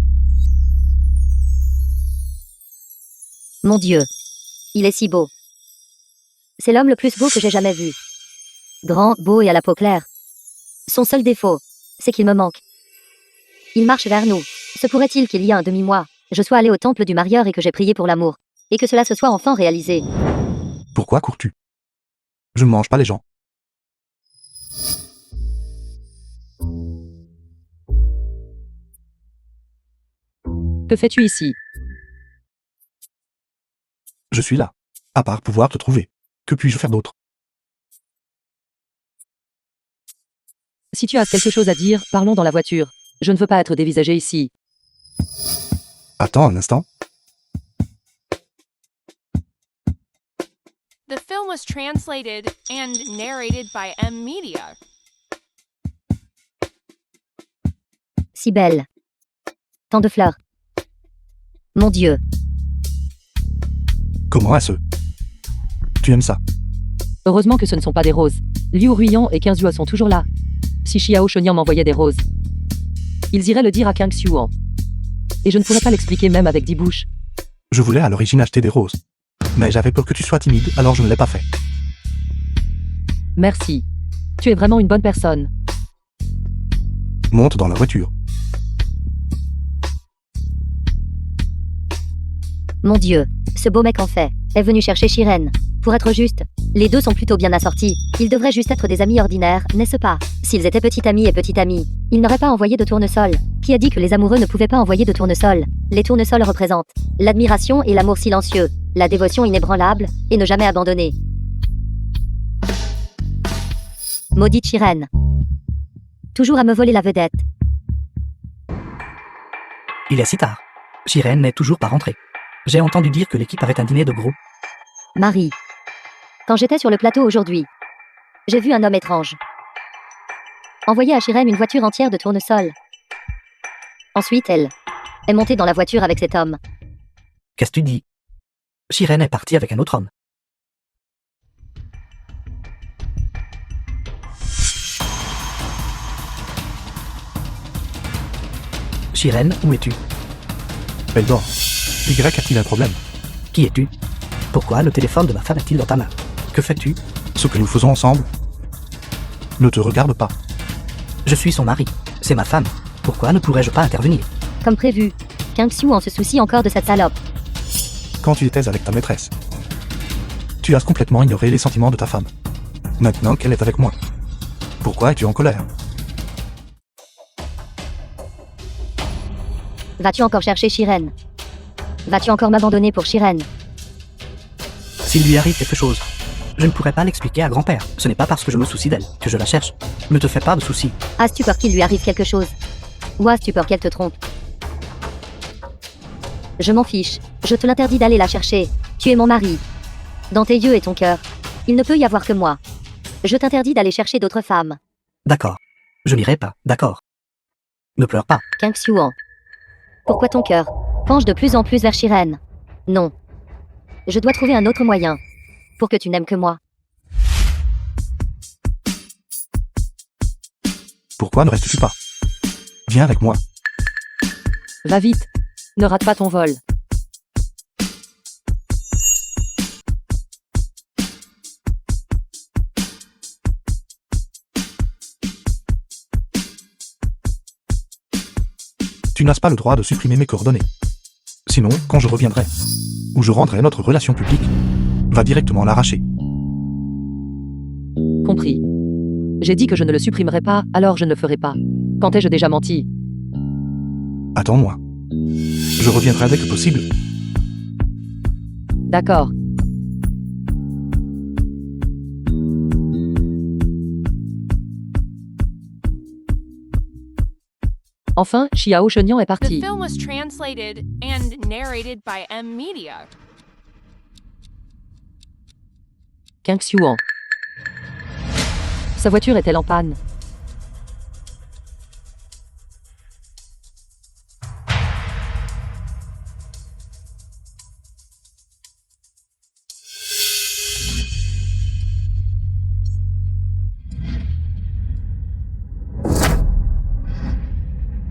Mon Dieu. Il est si beau. C'est l'homme le plus beau que j'ai jamais vu. Grand, beau et à la peau claire. Son seul défaut, c'est qu'il me manque. Il marche vers nous. Se pourrait-il qu'il y a un demi-mois, je sois allé au temple du marieur et que j'ai prié pour l'amour, et que cela se soit enfin réalisé? Pourquoi cours-tu? Je ne mange pas les gens. Que fais-tu ici? Je suis là. À part pouvoir te trouver. Que puis-je faire d'autre? Si tu as quelque chose à dire, parlons dans la voiture. Je ne veux pas être dévisagé ici. Attends un instant. The film was translated and narrated by M Media. Si belle. Tant de fleurs. Mon Dieu. Comment est-ce? Tu aimes ça? Heureusement que ce ne sont pas des roses. Liu Ruyan et 15 Yuan sont toujours là. Si Xiao Shenyan m'envoyait des roses, ils iraient le dire à King Xuan. Et je ne pourrais pas l'expliquer même avec 10 bouches. Je voulais à l'origine acheter des roses. Mais j'avais peur que tu sois timide, alors je ne l'ai pas fait. Merci. Tu es vraiment une bonne personne. Monte dans la voiture. Mon Dieu. Ce beau mec en fait est venu chercher Shiren. Pour être juste, les deux sont plutôt bien assortis. Ils devraient juste être des amis ordinaires, n'est-ce pas? S'ils étaient petit ami et petite amie, ils n'auraient pas envoyé de tournesol. Qui a dit que les amoureux ne pouvaient pas envoyer de tournesol? Les tournesols représentent l'admiration et l'amour silencieux, la dévotion inébranlable, et ne jamais abandonner. Maudite Shiren. Toujours à me voler la vedette. Il est si tard. Shiren n'est toujours pas rentrée. J'ai entendu dire que l'équipe avait un dîner de groupe. Marie. Quand j'étais sur le plateau aujourd'hui, j'ai vu un homme étrange. Envoyer à Shiren une voiture entière de tournesol. Ensuite, elle est montée dans la voiture avec cet homme. Qu'est-ce que tu dis? Shiren est partie avec un autre homme. Shiren, où es-tu? Elle dort. Y a-t-il un problème? Qui es-tu? Pourquoi le téléphone de ma femme est-il dans ta main? Que fais-tu? Ce que nous faisons ensemble ne te regarde pas. Je suis son mari. C'est ma femme. Pourquoi ne pourrais-je pas intervenir? Comme prévu, King Xuan se soucie encore de cette salope. Quand tu étais avec ta maîtresse, tu as complètement ignoré les sentiments de ta femme. Maintenant qu'elle est avec moi, pourquoi es-tu en colère? Vas-tu encore chercher Shiren? Vas-tu encore m'abandonner pour Shiren? S'il lui arrive quelque chose, je ne pourrais pas l'expliquer à grand-père. Ce n'est pas parce que je me soucie d'elle que je la cherche. Ne te fais pas de soucis. As-tu peur qu'il lui arrive quelque chose? Ou as-tu peur qu'elle te trompe? Je m'en fiche. Je te l'interdis d'aller la chercher. Tu es mon mari. Dans tes yeux et ton cœur, il ne peut y avoir que moi. Je t'interdis d'aller chercher d'autres femmes. D'accord. Je n'irai pas, d'accord. Ne pleure pas. King Xuan. Pourquoi ton cœur penche de plus en plus vers Shiren? Non. Je dois trouver un autre moyen pour que tu n'aimes que moi. Pourquoi ne restes-tu pas? Viens avec moi. Va vite. Ne rate pas ton vol. Tu n'as pas le droit de supprimer mes coordonnées. Sinon, quand je reviendrai, ou je rendrai notre relation publique, va directement l'arracher. Compris. J'ai dit que je ne le supprimerai pas, alors je ne le ferai pas. Quand ai-je déjà menti? Attends-moi. Je reviendrai dès que possible. D'accord. Enfin, Xiao Shenian est The parti. film was translated and narrated by M Media. King Xuan. Sa voiture est-elle en panne?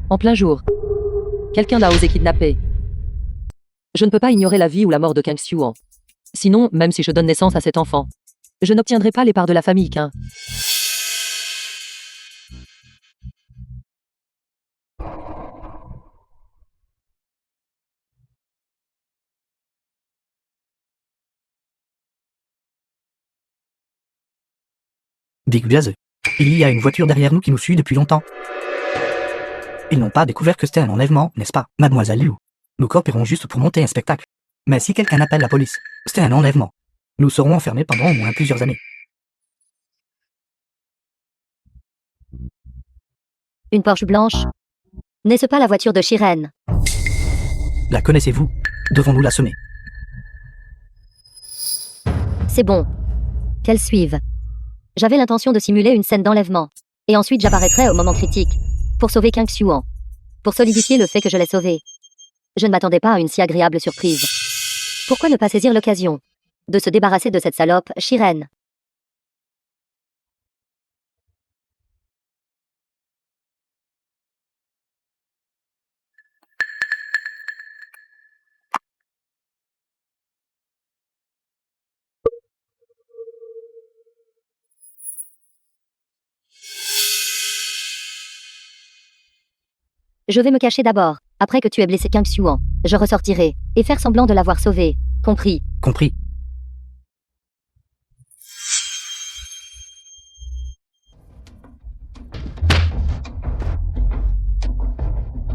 En plein jour. Quelqu'un l'a osé kidnapper. Je ne peux pas ignorer la vie ou la mort de King Xuan. Sinon, même si je donne naissance à cet enfant, je n'obtiendrai pas les parts de la famille Qin. Big Biaz. Il y a une voiture derrière nous qui nous suit depuis longtemps. Ils n'ont pas découvert que c'était un enlèvement, n'est-ce pas, mademoiselle Liu? Nous coopérons juste pour monter un spectacle. Mais si quelqu'un appelle la police, c'était un enlèvement. Nous serons enfermés pendant au moins plusieurs années. Une Porsche blanche. N'est-ce pas la voiture de Shiren? La connaissez-vous? Devons-nous la semer? C'est bon. Qu'elle suive. J'avais l'intention de simuler une scène d'enlèvement. Et ensuite j'apparaîtrai au moment critique. Pour sauver King Xuan. Pour solidifier le fait que je l'ai sauvé. Je ne m'attendais pas à une si agréable surprise. Pourquoi ne pas saisir l'occasion de se débarrasser de cette salope, Shiren? Je vais me cacher d'abord. Après que tu aies blessé King Xuan, je ressortirai, et faire semblant de l'avoir sauvé. Compris? Compris.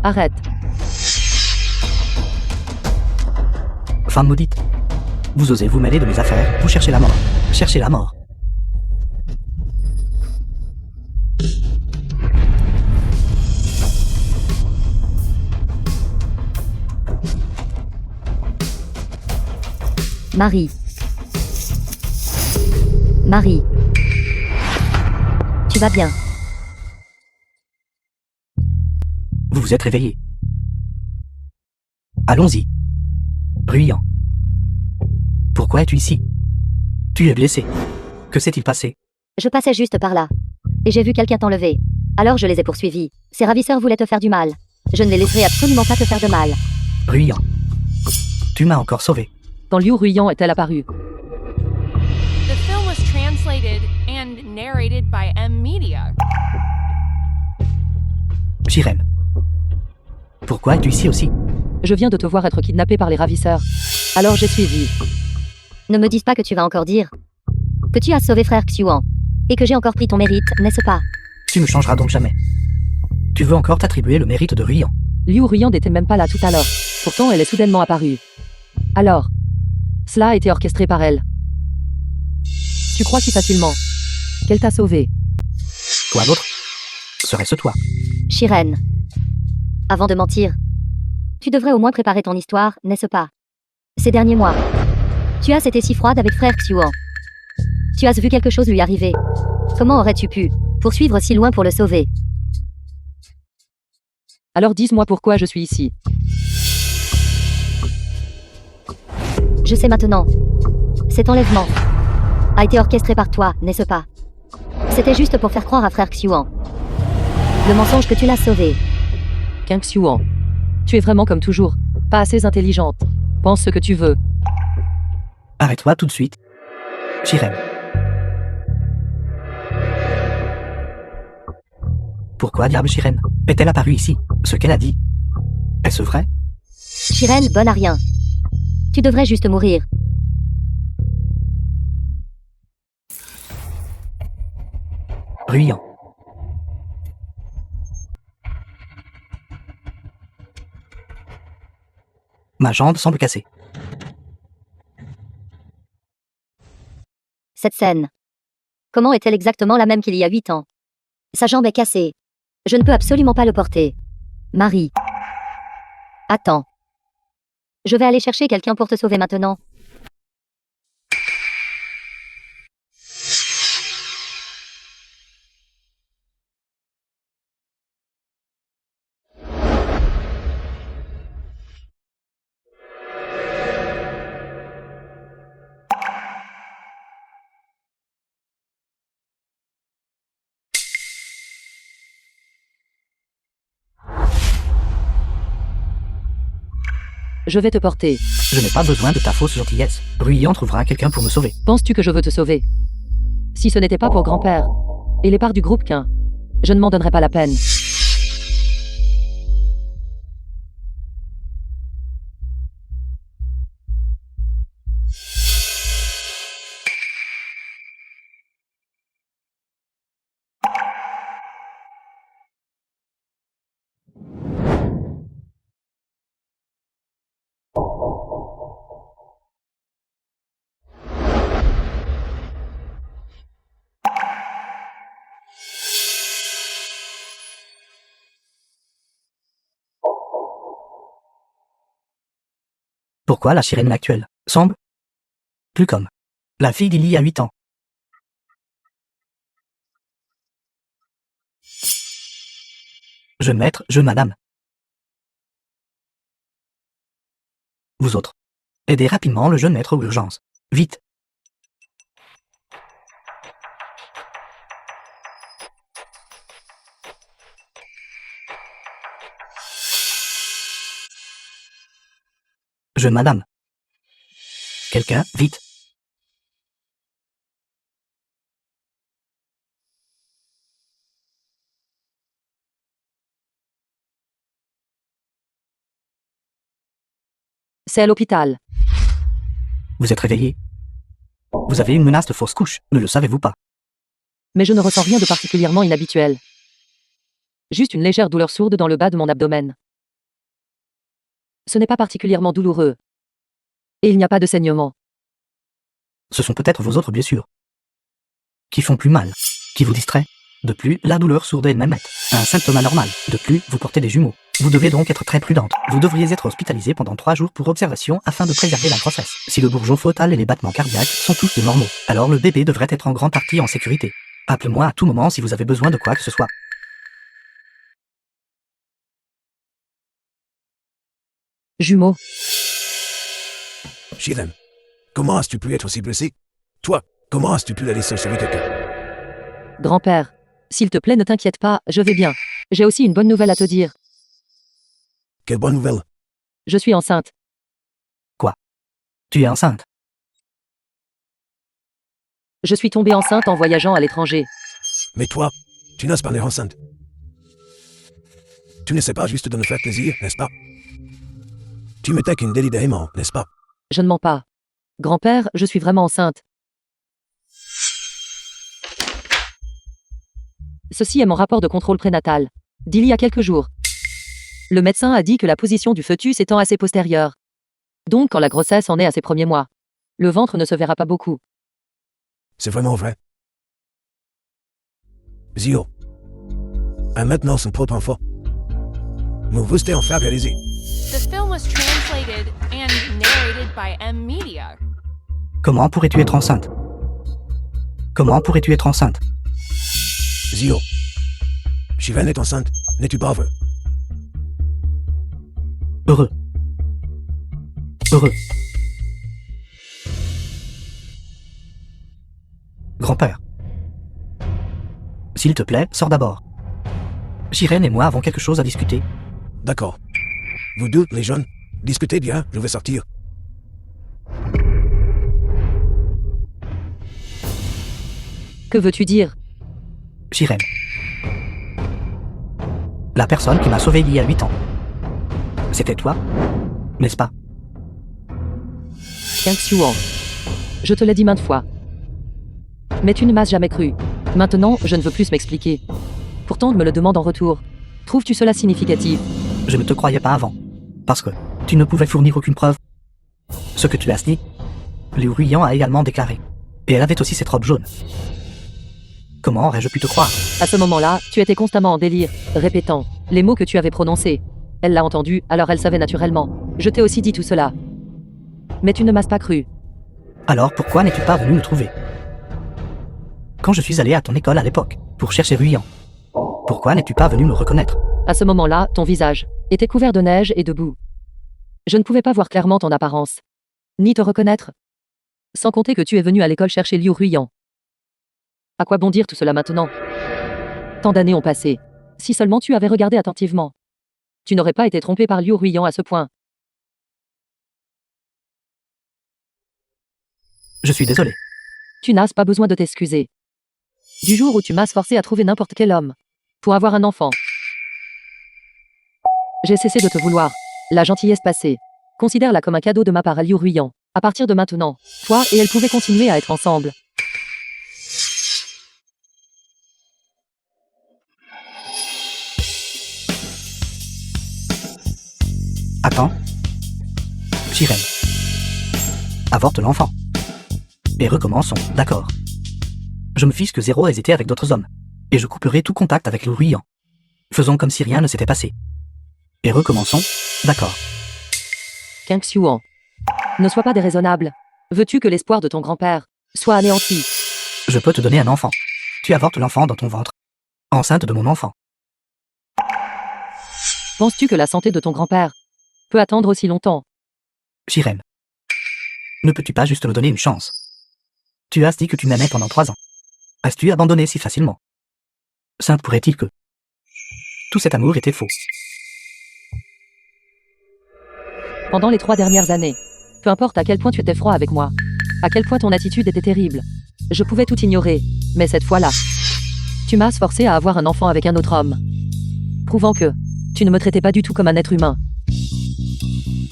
Arrête. Femme maudite. Vous osez vous mêler de mes affaires, vous cherchez la mort. Cherchez la mort. Marie. Marie. Tu vas bien? Vous vous êtes réveillé. Allons-y. Bruyant. Pourquoi es-tu ici? Tu es blessé. Que s'est-il passé? Je passais juste par là. Et j'ai vu quelqu'un t'enlever. Alors je les ai poursuivis. Ces ravisseurs voulaient te faire du mal. Je ne les laisserai absolument pas te faire de mal. Bruyant. Tu m'as encore sauvé. Quand Liu Ruyan est-elle apparue? The film was translated and narrated by M Media. Shiren. Pourquoi es-tu ici aussi? Je viens de te voir être kidnappé par les ravisseurs. Alors j'ai suivi. Ne me dis pas que tu vas encore dire que tu as sauvé frère Xuan. Et que j'ai encore pris ton mérite, n'est-ce pas? Tu ne changeras donc jamais. Tu veux encore t'attribuer le mérite de Ruyan. Liu Ruyan n'était même pas là tout à l'heure. Pourtant elle est soudainement apparue. Alors, cela a été orchestré par elle. Tu crois si facilement qu'elle t'a sauvé? Quoi d'autre? Serait-ce toi? Shiren. Avant de mentir, tu devrais au moins préparer ton histoire, n'est-ce pas? Ces derniers mois, tu as été si froide avec frère Xuan. Tu as vu quelque chose lui arriver. Comment aurais-tu pu poursuivre si loin pour le sauver? Alors dis-moi pourquoi je suis ici. Je sais maintenant. Cet enlèvement a été orchestré par toi, n'est-ce pas? C'était juste pour faire croire à frère Xuan le mensonge que tu l'as sauvé. King Xuan. Tu es vraiment comme toujours, pas assez intelligente. Pense ce que tu veux. Arrête-toi tout de suite. Shiren. Pourquoi diable Shiren est-elle apparue ici? Ce qu'elle a dit. Est-ce vrai? Shiren, bonne à rien. Tu devrais juste mourir. Bruyant. Ma jambe semble cassée. Cette scène. Comment est-elle exactement la même qu'il y a 8 ans? Sa jambe est cassée. Je ne peux absolument pas le porter. Marie. Attends. Je vais aller chercher quelqu'un pour te sauver maintenant. Je vais te porter. Je n'ai pas besoin de ta fausse gentillesse. Ruyant trouvera quelqu'un pour me sauver. Penses-tu que je veux te sauver? Si ce n'était pas pour grand-père et les parts du groupe qu'un, je ne m'en donnerais pas la peine. Pourquoi la Shireen actuelle semble plus comme la fille d'il y a 8 ans? Jeune maître, jeune madame. Vous autres, aidez rapidement le jeune maître aux urgences. Vite. Jeune madame. Quelqu'un, vite. C'est à l'hôpital. Vous êtes réveillé. Vous avez une menace de fausse couche, ne le savez-vous pas? Mais je ne ressens rien de particulièrement inhabituel. Juste une légère douleur sourde dans le bas de mon abdomen. Ce n'est pas particulièrement douloureux. Et il n'y a pas de saignement. Ce sont peut-être vos autres blessures qui font plus mal, qui vous distraient. De plus, la douleur sourde est même nette, un symptôme anormal. De plus, vous portez des jumeaux. Vous devez donc être très prudente. Vous devriez être hospitalisé pendant 3 jours pour observation afin de préserver la grossesse. Si le bourgeon fœtal et les battements cardiaques sont tous de normaux, alors le bébé devrait être en grande partie en sécurité. Appelez-moi à tout moment si vous avez besoin de quoi que ce soit. Jumeaux. Shireen, comment as-tu pu être aussi blessé? Toi, comment as-tu pu la laisser sauver quelqu'un? Grand-père, s'il te plaît, ne t'inquiète pas, je vais bien. J'ai aussi une bonne nouvelle à te dire. Quelle bonne nouvelle. Je suis enceinte. Tu es enceinte. Je suis tombée enceinte en voyageant à l'étranger. Mais toi, tu n'as pas l'air enceinte. Tu n'essaies pas juste de me faire plaisir, n'est-ce pas? Tu me qu'une délibérément, n'est-ce pas? Je ne mens pas. Grand-père, je suis vraiment enceinte. Ceci est mon rapport de contrôle prénatal, d'il y a quelques jours. Le médecin a dit que la position du fœtus étant assez postérieure. Donc quand la grossesse en est à ses premiers mois, le ventre ne se verra pas beaucoup. C'est vraiment vrai. Zio. A maintenant son propre enfant. Nous vous en faire réaliser. The film was translated and narrated by M Media. Comment pourrais-tu être enceinte? Comment pourrais-tu être enceinte? Zio. Shireen est enceinte, n'es-tu pas heureux? Heureux. Heureux. Grand-père. S'il te plaît, sors d'abord. Shireen et moi avons quelque chose à discuter. D'accord. Vous deux, les jeunes, discutez bien, je vais sortir. Que veux-tu dire? Shireen. La personne qui m'a sauvé il y a 8 ans. C'était toi, n'est-ce pas? Yang Xuan. Je te l'ai dit maintes fois. Mais tu ne m'as jamais cru. Maintenant, je ne veux plus m'expliquer. Pourtant, on me le demande en retour. Trouves-tu cela significatif? Je ne te croyais pas avant. Parce que tu ne pouvais fournir aucune preuve. Ce que tu as dit, Liu Ruyan a également déclaré. Et elle avait aussi cette robe jaune. Comment aurais-je pu te croire? À ce moment-là, tu étais constamment en délire, répétant Les mots que tu avais prononcés. Elle l'a entendu, alors elle savait naturellement. Je t'ai aussi dit tout cela. Mais tu ne m'as pas cru. Alors pourquoi n'es-tu pas venu me trouver? Quand je suis allé à ton école à l'époque, pour chercher Ruyan, pourquoi n'es-tu pas venu me reconnaître? À ce moment-là, ton visage était couvert de neige et de boue. Je ne pouvais pas voir clairement ton apparence, ni te reconnaître. Sans compter que tu es venu à l'école chercher Liu Ruyan. À quoi bon dire tout cela maintenant? Tant d'années ont passé. Si seulement tu avais regardé attentivement. Tu n'aurais pas été trompé par Liu Ruyan à ce point. Je suis désolé. Tu n'as pas besoin de t'excuser. Du jour où tu m'as forcé à trouver n'importe quel homme pour avoir un enfant, j'ai cessé de te vouloir. La gentillesse passée. Considère-la comme un cadeau de ma part à Liu Ruyan. À partir de maintenant, toi et elle pouvaient continuer à être ensemble. Attends. Shiren. Avorte l'enfant. Et recommençons, d'accord. Je me fiche que Zéro ait été avec d'autres hommes. Et je couperai tout contact avec le Ruyan. Faisons comme si rien ne s'était passé. Et recommençons, d'accord. King Xuan. Ne sois pas déraisonnable. Veux-tu que l'espoir de ton grand-père soit anéanti? Je peux te donner un enfant. Tu avortes l'enfant dans ton ventre. Enceinte de mon enfant. Penses-tu que la santé de ton grand-père peut attendre aussi longtemps? Shiren. Ne peux-tu pas juste me donner une chance? Tu as dit que tu m'aimais pendant 3 ans. As-tu abandonné si facilement? Ça pourrait-il que tout cet amour était faux? Pendant les 3 dernières années, peu importe à quel point tu étais froid avec moi, à quel point ton attitude était terrible, je pouvais tout ignorer, mais cette fois-là, tu m'as forcé à avoir un enfant avec un autre homme, prouvant que tu ne me traitais pas du tout comme un être humain.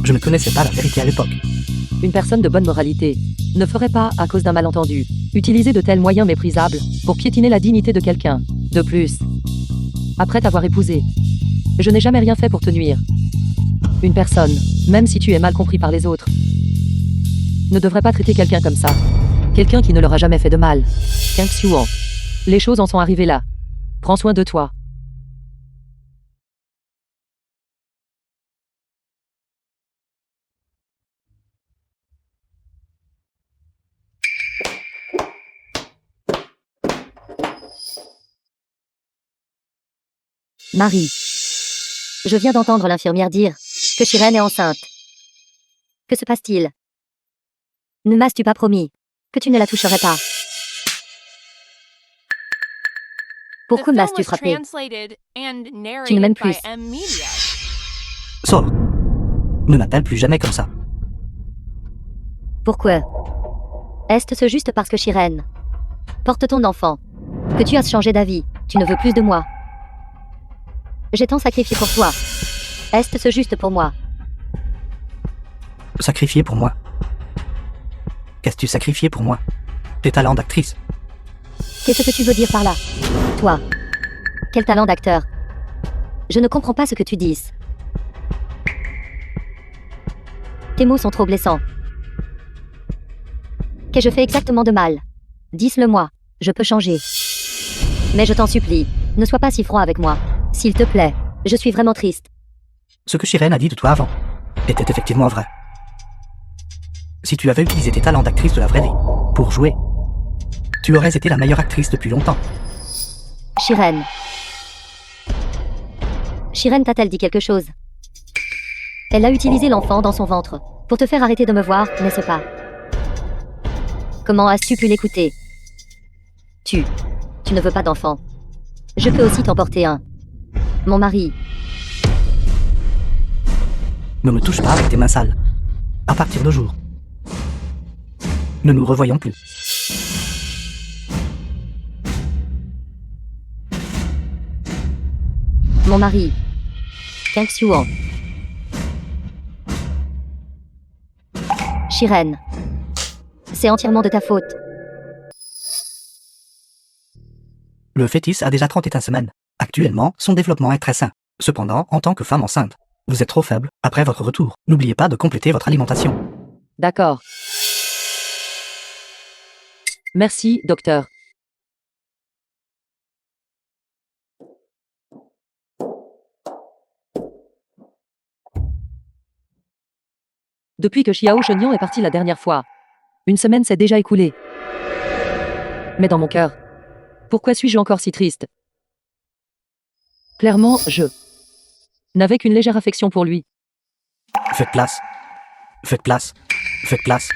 Je ne connaissais pas la vérité à l'époque. Une personne de bonne moralité ne ferait pas, à cause d'un malentendu, utiliser de tels moyens méprisables pour piétiner la dignité de quelqu'un. De plus, après t'avoir épousé, je n'ai jamais rien fait pour te nuire. Une personne, même si tu es mal compris par les autres, ne devrait pas traiter quelqu'un comme ça. Quelqu'un qui ne leur a jamais fait de mal. King Xuan. Les choses en sont arrivées là. Prends soin de toi. Marie. Je viens d'entendre l'infirmière dire que Shiren est enceinte. Que se passe-t-il? Ne m'as-tu pas promis que tu ne la toucherais pas? Pourquoi The film m'as-tu was frappé? translated and Tu ne narrated m'aimes by plus. M-Media. Sors. Ne m'appelle plus jamais comme ça. Pourquoi? Est-ce juste parce que Shiren porte ton enfant que tu as changé d'avis? Tu ne veux plus de moi. J'ai tant sacrifié pour toi. Est-ce juste pour moi? Sacrifié pour moi. Qu'as-tu sacrifié pour moi? Tes talents d'actrice. Qu'est-ce que tu veux dire par là? Toi. Quel talent d'acteur? Je ne comprends pas ce que tu dis. Tes mots sont trop blessants. Qu'ai-je fait exactement de mal? Dis-le-moi, je peux changer. Mais je t'en supplie, ne sois pas si froid avec moi. S'il te plaît, je suis vraiment triste. Ce que Shiren a dit de toi avant était effectivement vrai. Si tu avais utilisé tes talents d'actrice de la vraie vie pour jouer, tu aurais été la meilleure actrice depuis longtemps. Shiren. Shiren t'a-t-elle dit quelque chose? Elle a utilisé l'enfant dans son ventre pour te faire arrêter de me voir, n'est-ce pas? Comment as-tu pu l'écouter? Tu ne veux pas d'enfant. Je peux aussi t'en porter un. Mon mari. Ne me touche pas avec tes mains sales. À partir de jour. Ne nous revoyons plus. Mon mari. King Xuan. Shiren. C'est entièrement de ta faute. Le fœtus a déjà 31 semaines. Actuellement, son développement est très sain. Cependant, en tant que femme enceinte, vous êtes trop faible après votre retour. N'oubliez pas de compléter votre alimentation. D'accord. Merci, docteur. Depuis que Xiao Shenian est parti la dernière fois. Une semaine s'est déjà écoulée. Mais dans mon cœur, pourquoi suis-je encore si triste? Clairement, je n'avais qu'une légère affection pour lui. Faites place. Faites place. Faites place.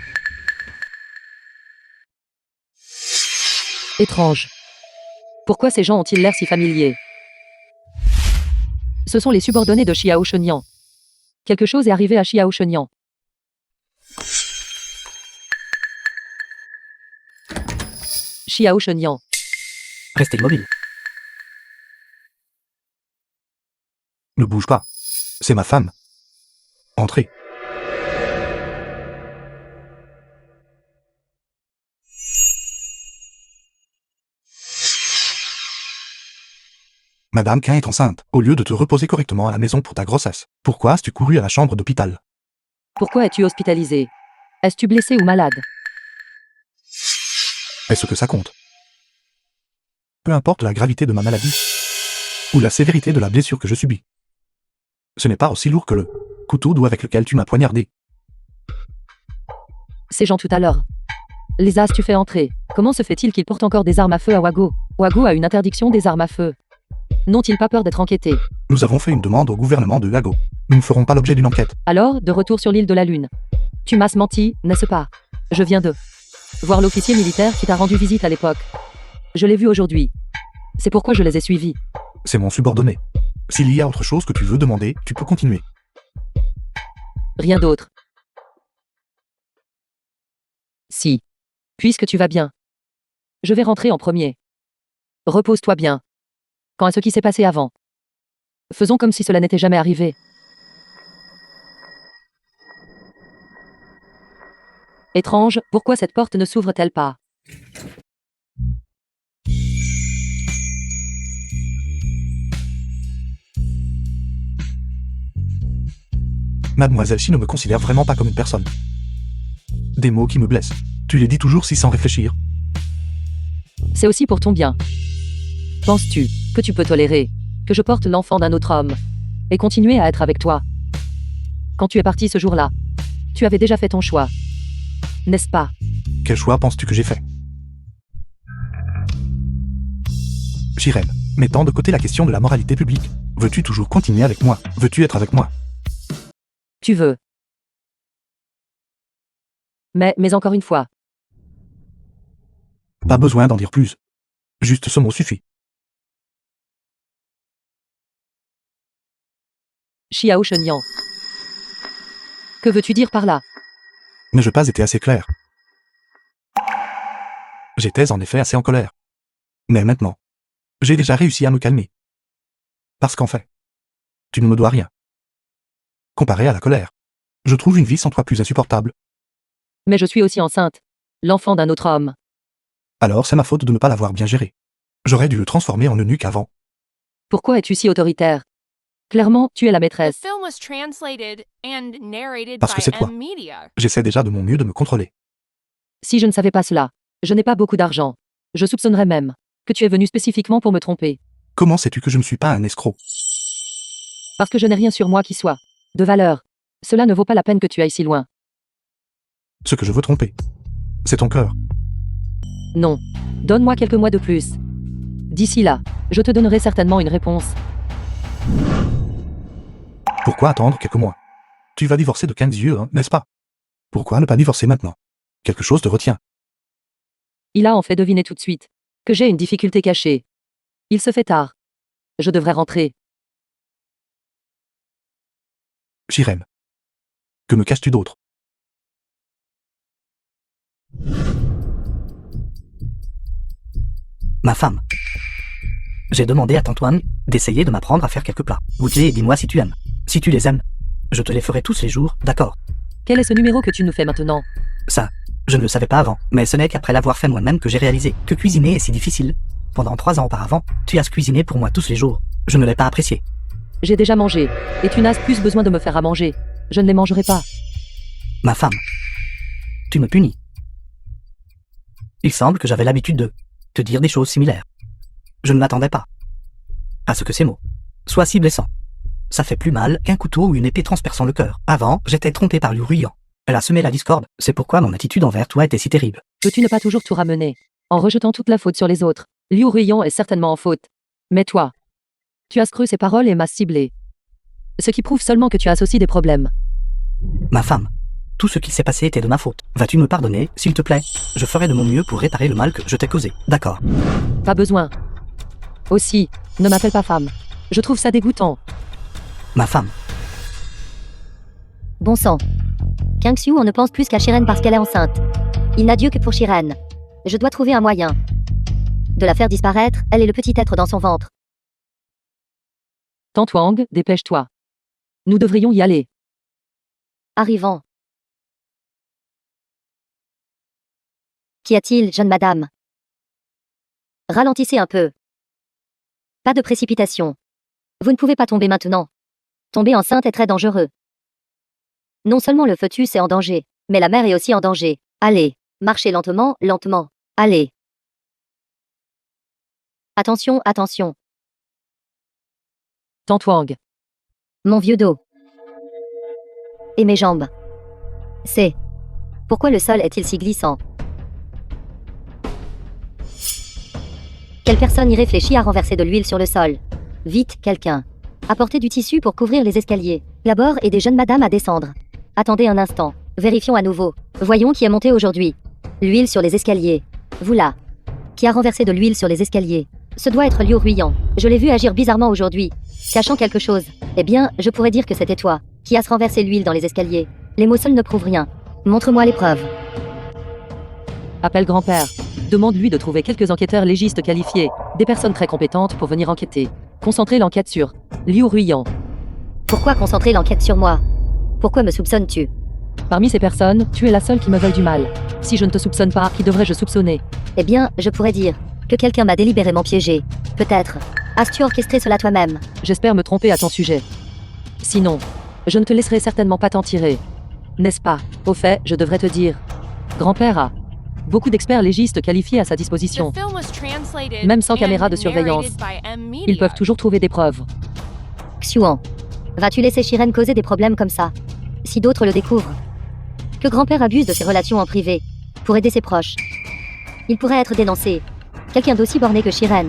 Étrange. Pourquoi ces gens ont-ils l'air si familiers? Ce sont les subordonnés de Xiao Shenian. Quelque chose est arrivé à Xiao Shenian. Xiao Shenian. Restez immobile. Ne bouge pas. C'est ma femme. Entrez. Madame Quin est enceinte. Au lieu de te reposer correctement à la maison pour ta grossesse, pourquoi as-tu couru à la chambre d'hôpital? Pourquoi es-tu hospitalisé? Es-tu blessé ou malade? Est-ce que ça compte? Peu importe la gravité de ma maladie ou la sévérité de la blessure que je subis. Ce n'est pas aussi lourd que le couteau d'eau avec lequel tu m'as poignardé. Ces gens tout à l'heure. Les as-tu fait entrer? Comment se fait-il qu'ils portent encore des armes à feu à Wago? Wago a une interdiction des armes à feu. N'ont-ils pas peur d'être enquêtés? Nous avons fait une demande au gouvernement de Wago. Nous ne ferons pas l'objet d'une enquête. Alors, de retour sur l'île de la Lune. Tu m'as menti, n'est-ce pas? Je viens de voir l'officier militaire qui t'a rendu visite à l'époque. Je l'ai vu aujourd'hui. C'est pourquoi je les ai suivis. C'est mon subordonné. S'il y a autre chose que tu veux demander, tu peux continuer. Rien d'autre. Si. Puisque tu vas bien. Je vais rentrer en premier. Repose-toi bien. Quant à ce qui s'est passé avant. Faisons comme si cela n'était jamais arrivé. Étrange, pourquoi cette porte ne s'ouvre-t-elle pas? Mademoiselle Chi ne me considère vraiment pas comme une personne. Des mots qui me blessent. Tu les dis toujours si sans réfléchir. C'est aussi pour ton bien. Penses-tu que tu peux tolérer que je porte l'enfant d'un autre homme et continuer à être avec toi? Quand tu es parti ce jour-là, tu avais déjà fait ton choix. N'est-ce pas? Quel choix penses-tu que j'ai fait? Shiren, mettant de côté la question de la moralité publique, veux-tu toujours continuer avec moi? Veux-tu être avec moi? Tu veux. Mais encore une fois. Pas besoin d'en dire plus. Juste ce mot suffit. Xiao Shenian. Que veux-tu dire par là? Mais je n'ai pas été assez clair. J'étais en effet assez en colère. Mais maintenant, j'ai déjà réussi à me calmer. Parce qu'en fait, tu ne me dois rien. Comparé à la colère, je trouve une vie sans toi plus insupportable. Mais je suis aussi enceinte. L'enfant d'un autre homme. Alors c'est ma faute de ne pas l'avoir bien géré. J'aurais dû le transformer en eunuque avant. Pourquoi es-tu si autoritaire? Clairement, tu es la The maîtresse. film was translated and narrated Parce que by c'est toi. M Media. J'essaie déjà de mon mieux de me contrôler. Si je ne savais pas cela, je n'ai pas beaucoup d'argent. Je soupçonnerais même que tu es venu spécifiquement pour me tromper. Comment sais-tu que je ne suis pas un escroc? Parce que je n'ai rien sur moi qui soit de valeur. Cela ne vaut pas la peine que tu ailles si loin. Ce que je veux tromper, c'est ton cœur. Non. Donne-moi quelques mois de plus. D'ici là, je te donnerai certainement une réponse. Pourquoi attendre quelques mois? Tu vas divorcer de 15 yeux, hein, n'est-ce pas? Pourquoi ne pas divorcer maintenant? Quelque chose te retient. Il a en fait deviné tout de suite que j'ai une difficulté cachée. Il se fait tard. Je devrais rentrer. Shiren. Que me caches-tu d'autre? Ma femme. J'ai demandé à Tantoine d'essayer de m'apprendre à faire quelques plats. Goûte-les et dis-moi si tu aimes. Si tu les aimes, je te les ferai tous les jours, d'accord? Quel est ce numéro que tu nous fais maintenant? Ça, je ne le savais pas avant, mais ce n'est qu'après l'avoir fait moi-même que j'ai réalisé que cuisiner est si difficile. Pendant 3 ans auparavant, tu as cuisiné pour moi tous les jours. Je ne l'ai pas apprécié. J'ai déjà mangé, et tu n'as plus besoin de me faire à manger. Je ne les mangerai pas. Ma femme. Tu me punis. Il semble que j'avais l'habitude de te dire des choses similaires. Je ne m'attendais pas à ce que ces mots soient si blessants. Ça fait plus mal qu'un couteau ou une épée transperçant le cœur. Avant, j'étais trompé par Liu Ruyan. Elle a semé la discorde, c'est pourquoi mon attitude envers toi était si terrible. Peux-tu ne pas toujours tout ramener en rejetant toute la faute sur les autres? Liu Ruyan est certainement en faute. Mais toi, tu as cru ses paroles et m'as ciblé. Ce qui prouve seulement que tu associes des problèmes. Ma femme. Tout ce qui s'est passé était de ma faute. Vas-tu me pardonner, s'il te plaît? Je ferai de mon mieux pour réparer le mal que je t'ai causé. D'accord. Pas besoin. Aussi, ne m'appelle pas femme. Je trouve ça dégoûtant. Ma femme. Bon sang. Kang Xiu, on ne pense plus qu'à Shiren parce qu'elle est enceinte. Il n'a Dieu que pour Shiren. Je dois trouver un moyen de la faire disparaître, elle est le petit être dans son ventre. Tan Twang, dépêche-toi. Nous devrions y aller. Arrivant. Qu'y a-t-il, jeune madame? Ralentissez un peu. Pas de précipitation. Vous ne pouvez pas tomber maintenant. Tomber enceinte est très dangereux. Non seulement le fœtus est en danger, mais la mère est aussi en danger. Allez, marchez lentement, lentement. Allez. Attention, attention. Tan Twang. Mon vieux dos. Et mes jambes. C'est. Pourquoi le sol est-il si glissant? Quelle personne y réfléchit à renverser de l'huile sur le sol? Vite, quelqu'un. Apportez du tissu pour couvrir les escaliers. D'abord, et des jeunes madames à descendre. Attendez un instant. Vérifions à nouveau. Voyons qui est monté aujourd'hui. L'huile sur les escaliers. Vous là. Qui a renversé de l'huile sur les escaliers? Ce doit être Liu Ruyan. Je l'ai vu agir bizarrement aujourd'hui. Cachant quelque chose. Eh bien, je pourrais dire que c'était toi. Qui as renversé l'huile dans les escaliers. Les mots seuls ne prouvent rien. Montre-moi les preuves. Appelle grand-père. Demande-lui de trouver quelques enquêteurs légistes qualifiés, des personnes très compétentes pour venir enquêter. Concentrer l'enquête sur Liu Ruyan. Pourquoi concentrer l'enquête sur moi? Pourquoi me soupçonnes-tu? Parmi ces personnes, tu es la seule qui me veuille du mal. Si je ne te soupçonne pas, qui devrais-je soupçonner? Eh bien, je pourrais dire que quelqu'un m'a délibérément piégé. Peut-être. As-tu orchestré cela toi-même? J'espère me tromper à ton sujet. Sinon, je ne te laisserai certainement pas t'en tirer. N'est-ce pas? Au fait, je devrais te dire. Grand-père a beaucoup d'experts légistes qualifiés à sa disposition. The film was translated Même sans caméra and de surveillance, narrated by M ils peuvent Media. toujours trouver des preuves. Xuan. Vas-tu laisser Shiren causer des problèmes comme ça? Si d'autres le découvrent. Que grand-père abuse de ses relations en privé. Pour aider ses proches. Il pourrait être dénoncé. Quelqu'un d'aussi borné que Shiren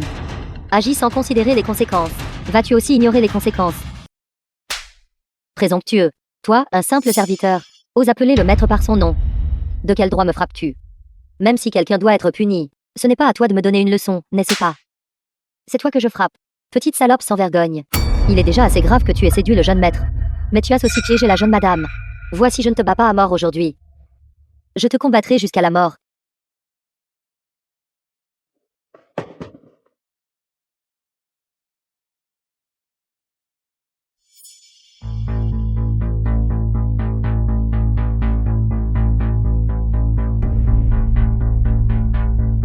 agit sans considérer les conséquences. Vas-tu aussi ignorer les conséquences? Présomptueux. Toi, un simple serviteur, ose appeler le maître par son nom. De quel droit me frappes-tu? Même si quelqu'un doit être puni, ce n'est pas à toi de me donner une leçon, n'est-ce pas? C'est toi que je frappe. Petite salope sans vergogne. Il est déjà assez grave que tu aies séduit le jeune maître. Mais tu as aussi piégé la jeune madame. Vois si je ne te bats pas à mort aujourd'hui. Je te combattrai jusqu'à la mort.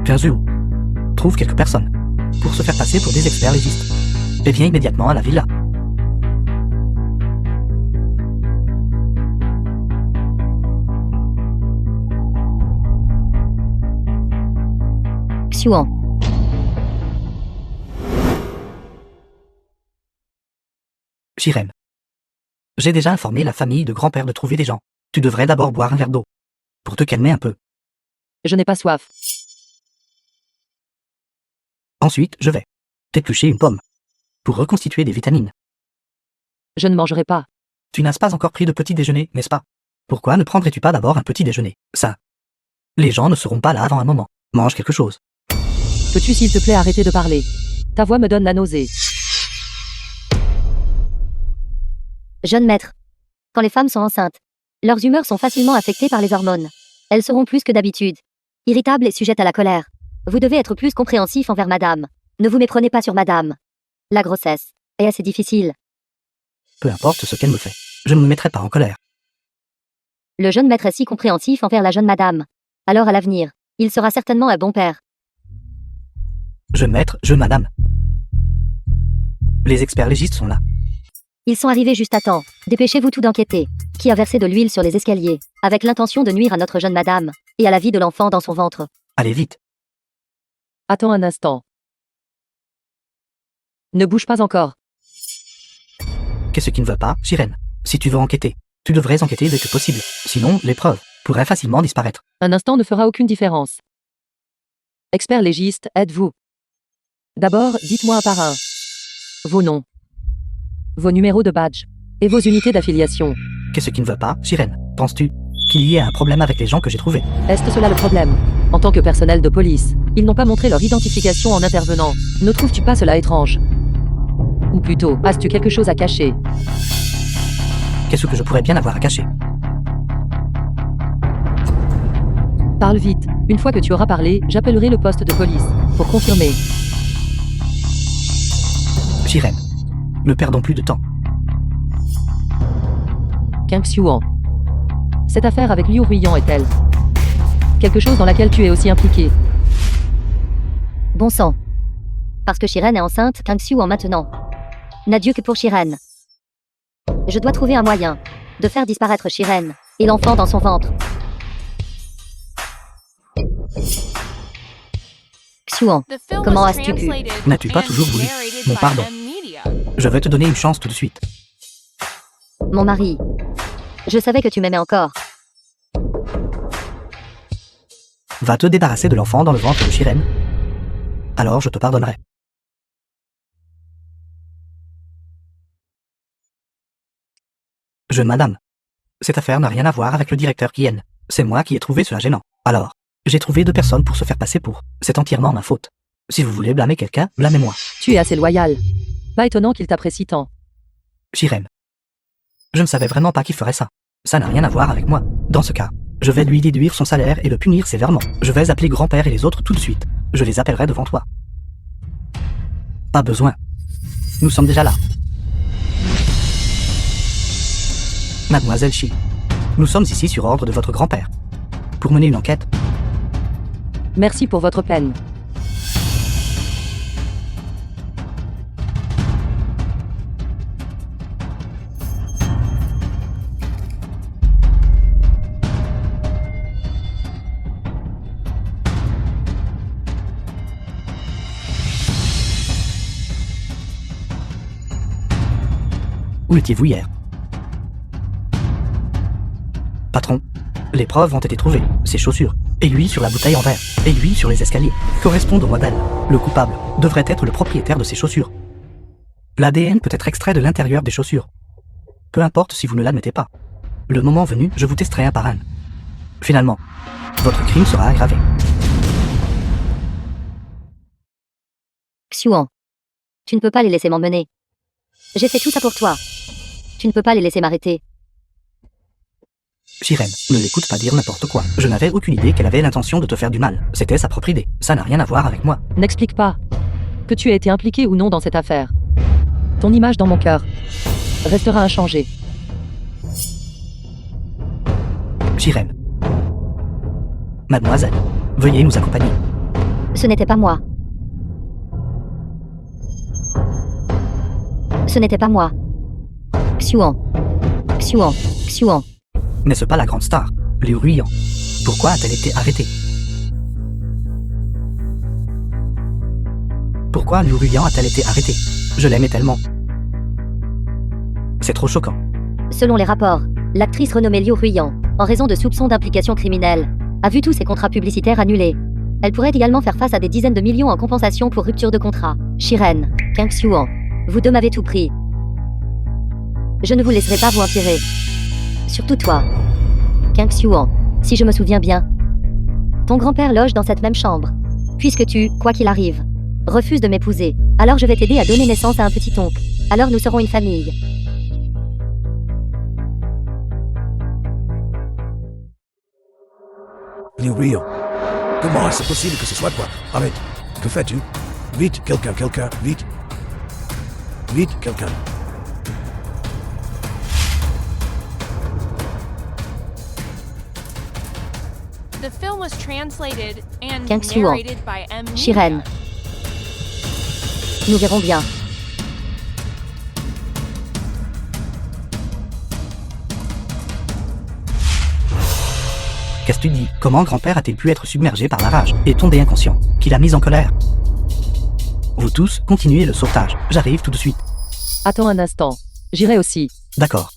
Quinzu. Trouve quelques personnes pour se faire passer pour des experts légistes. Et viens immédiatement à la villa. Xuan. Shiren. J'ai déjà informé la famille de grand-père de trouver des gens. Tu devrais d'abord boire un verre d'eau. Pour te calmer un peu. Je n'ai pas soif. Ensuite, je vais t'éplucher une pomme. Pour reconstituer des vitamines. Je ne mangerai pas. Tu n'as pas encore pris de petit déjeuner, n'est-ce pas? Pourquoi ne prendrais-tu pas d'abord un petit déjeuner? Ça. Les gens ne seront pas là avant un moment. Mange quelque chose. Peux-tu s'il te plaît arrêter de parler? Ta voix me donne la nausée. Jeune maître. Quand les femmes sont enceintes, leurs humeurs sont facilement affectées par les hormones. Elles seront plus que d'habitude irritables et sujettes à la colère. Vous devez être plus compréhensif envers madame. Ne vous méprenez pas sur madame. La grossesse est assez difficile. Peu importe ce qu'elle me fait. Je ne me mettrai pas en colère. Le jeune maître est si compréhensif envers la jeune madame. Alors à l'avenir, il sera certainement un bon père. Jeune maître, jeune madame. Les experts légistes sont là. Ils sont arrivés juste à temps. Dépêchez-vous tout d'enquêter. Qui a versé de l'huile sur les escaliers, avec l'intention de nuire à notre jeune madame, et à la vie de l'enfant dans son ventre. Allez vite. Attends un instant. Ne bouge pas encore. Qu'est-ce qui ne va pas, Shiren? Si tu veux enquêter, Tu devrais enquêter dès que possible. Sinon, les preuves pourraient facilement disparaître. Un instant ne fera aucune différence. Expert légiste, êtes-vous? D'abord, dites-moi un par un. Vos noms, vos numéros de badge et vos unités d'affiliation. Qu'est-ce qui ne va pas, Sirène? Penses-tu qu'il y ait un problème avec les gens que j'ai trouvés? Est-ce cela le problème? En tant que personnel de police, ils n'ont pas montré leur identification en intervenant. Ne trouves-tu pas cela étrange? Ou plutôt, as-tu quelque chose à cacher? Qu'est-ce que je pourrais bien avoir à cacher? Parle vite. Une fois que tu auras parlé, j'appellerai le poste de police pour confirmer. Sirène, ne perdons plus de temps. King Xuan. Cette affaire avec Liu Ruiyan est-elle quelque chose dans laquelle tu es aussi impliqué? Bon sang. Parce que Shiren est enceinte, King Xuan maintenant. N'adieu que pour Shiren. Je dois trouver un moyen de faire disparaître Shiren et l'enfant dans son ventre. Xuan, The film comment was as-tu pu? translated N'as-tu pas and toujours voulu narrated mon by pardon? M-Media. Je vais te donner une chance tout de suite. Mon mari. Je savais que tu m'aimais encore. Va te débarrasser de l'enfant dans le ventre de Sirène. Alors je te pardonnerai. Madame. Cette affaire n'a rien à voir avec le directeur Kien. C'est moi qui ai trouvé cela gênant. Alors, j'ai trouvé 2 personnes pour se faire passer pour. C'est entièrement ma faute. Si vous voulez blâmer quelqu'un, blâmez-moi. Tu es assez loyal. Pas étonnant qu'il t'apprécie tant. Sirène. Je ne savais vraiment pas qui ferait ça. Ça n'a rien à voir avec moi. Dans ce cas, je vais lui déduire son salaire et le punir sévèrement. Je vais appeler grand-père et les autres tout de suite. Je les appellerai devant toi. Pas besoin. Nous sommes déjà là. Mademoiselle Shi, nous sommes ici sur ordre de votre grand-père. Pour mener une enquête. Merci pour votre peine. Où étiez-vous hier? Patron, les preuves ont été trouvées. Ces chaussures, aiguilles sur la bouteille en verre, aiguilles sur les escaliers, correspondent au modèle. Le coupable devrait être le propriétaire de ces chaussures. L'ADN peut être extrait de l'intérieur des chaussures. Peu importe si vous ne l'admettez pas. Le moment venu, je vous testerai un par un. Finalement, votre crime sera aggravé. Xuan. Tu ne peux pas les laisser m'emmener. J'ai fait tout ça pour toi. Tu ne peux pas les laisser m'arrêter. Sirène, ne l'écoute pas dire n'importe quoi. Je n'avais aucune idée qu'elle avait l'intention de te faire du mal. C'était sa propre idée. Ça n'a rien à voir avec moi. N'explique pas que tu as été impliqué ou non dans cette affaire. Ton image dans mon cœur restera inchangée. Sirène. Mademoiselle, veuillez nous accompagner. Ce n'était pas moi. Ce n'était pas moi. Xuan. Xuan. Xuan. N'est-ce pas la grande star, Liu Ruiyan? Pourquoi a-t-elle été arrêtée? Pourquoi Liu Ruiyan a-t-elle été arrêtée? Je l'aimais tellement. C'est trop choquant. Selon les rapports, l'actrice renommée Liu Ruiyan, en raison de soupçons d'implication criminelle, a vu tous ses contrats publicitaires annulés. Elle pourrait également faire face à des dizaines de millions en compensation pour rupture de contrat. Shiren, King Xuan, vous deux m'avez tout pris. Je ne vous laisserai pas vous en tirer. Surtout toi. King Xuan, si je me souviens bien. Ton grand-père loge dans cette même chambre. Puisque tu, quoi qu'il arrive, refuses de m'épouser, alors je vais t'aider à donner naissance à un petit oncle. Alors nous serons une famille. Liu Ruiyan. Comment c'est possible que ce soit toi? Arrête. Que fais-tu? Vite, quelqu'un, vite. Vite, quelqu'un. The film was translated and King Xuan. narrated by M-Media. Shiren. Nous verrons bien. Qu'est-ce que tu dis? Comment grand-père a-t-il pu être submergé par la rage et tomber inconscient, qui l'a mis en colère? Vous tous, continuez le sauvetage. J'arrive tout de suite. Attends un instant. J'irai aussi. D'accord.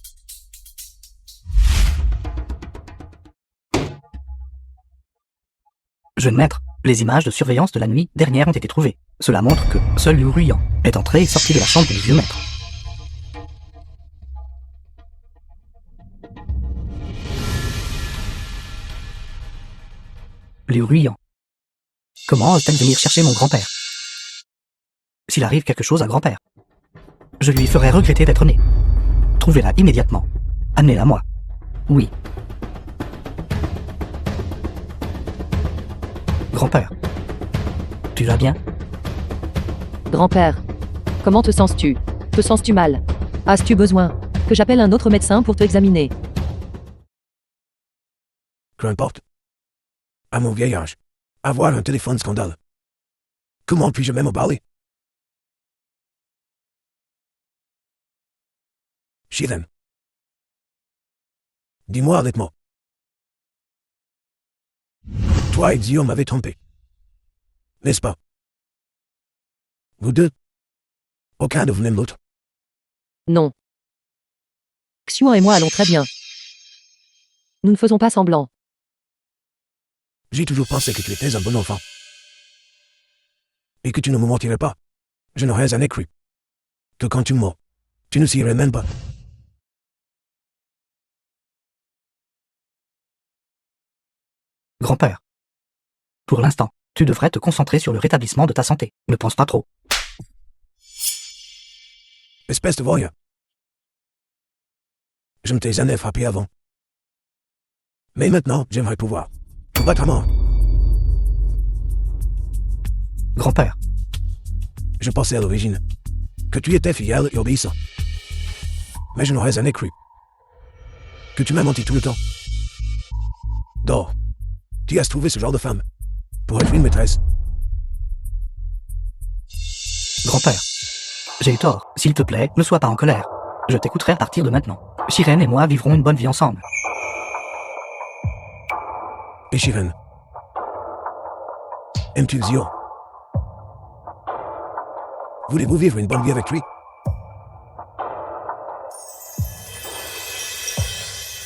Jeune maître, les images de surveillance de la nuit dernière ont été trouvées. Cela montre que seul Liu Ruyan est entré et sorti de la chambre du vieux maître. Liu Ruyan. Comment ose-t-elle venir chercher mon grand-père? S'il arrive quelque chose à grand-père, je lui ferai regretter d'être né. Trouvez-la immédiatement. Amenez-la moi. Oui. Grand-père. Tu vas bien? Grand-père. Comment te sens-tu? Te sens-tu mal? As-tu besoin que j'appelle un autre médecin pour te examiner? Qu'importe. À mon vieil âge, avoir un téléphone scandale. Comment puis-je même en parler? Shiren. Dis-moi honnêtement. Toi et Xion m'avez trompé. N'est-ce pas? Vous deux? Aucun de vous n'aime l'autre. Non. Xion et moi allons très bien. Nous ne faisons pas semblant. J'ai toujours pensé que tu étais un bon enfant. Et que tu ne me mentirais pas. Je n'aurais jamais cru. Que quand tu mens, tu ne s'y irais même pas. Grand-père. Pour l'instant, tu devrais te concentrer sur le rétablissement de ta santé. Ne pense pas trop. Espèce de voyeur. Je ne t'ai jamais frappé avant. Mais maintenant, j'aimerais pouvoir te battre à mort. Grand-père. Je pensais à l'origine que tu étais fidèle et obéissant. Mais je n'aurais jamais cru que tu m'as menti tout le temps. Dors. Tu as trouvé ce genre de femme pour être une maîtresse. Grand-père. J'ai eu tort. S'il te plaît, ne sois pas en colère. Je t'écouterai à partir de maintenant. Shiren et moi vivrons une bonne vie ensemble. Et Shiren, aimes-tu Xion? Voulez-vous vivre une bonne vie avec lui?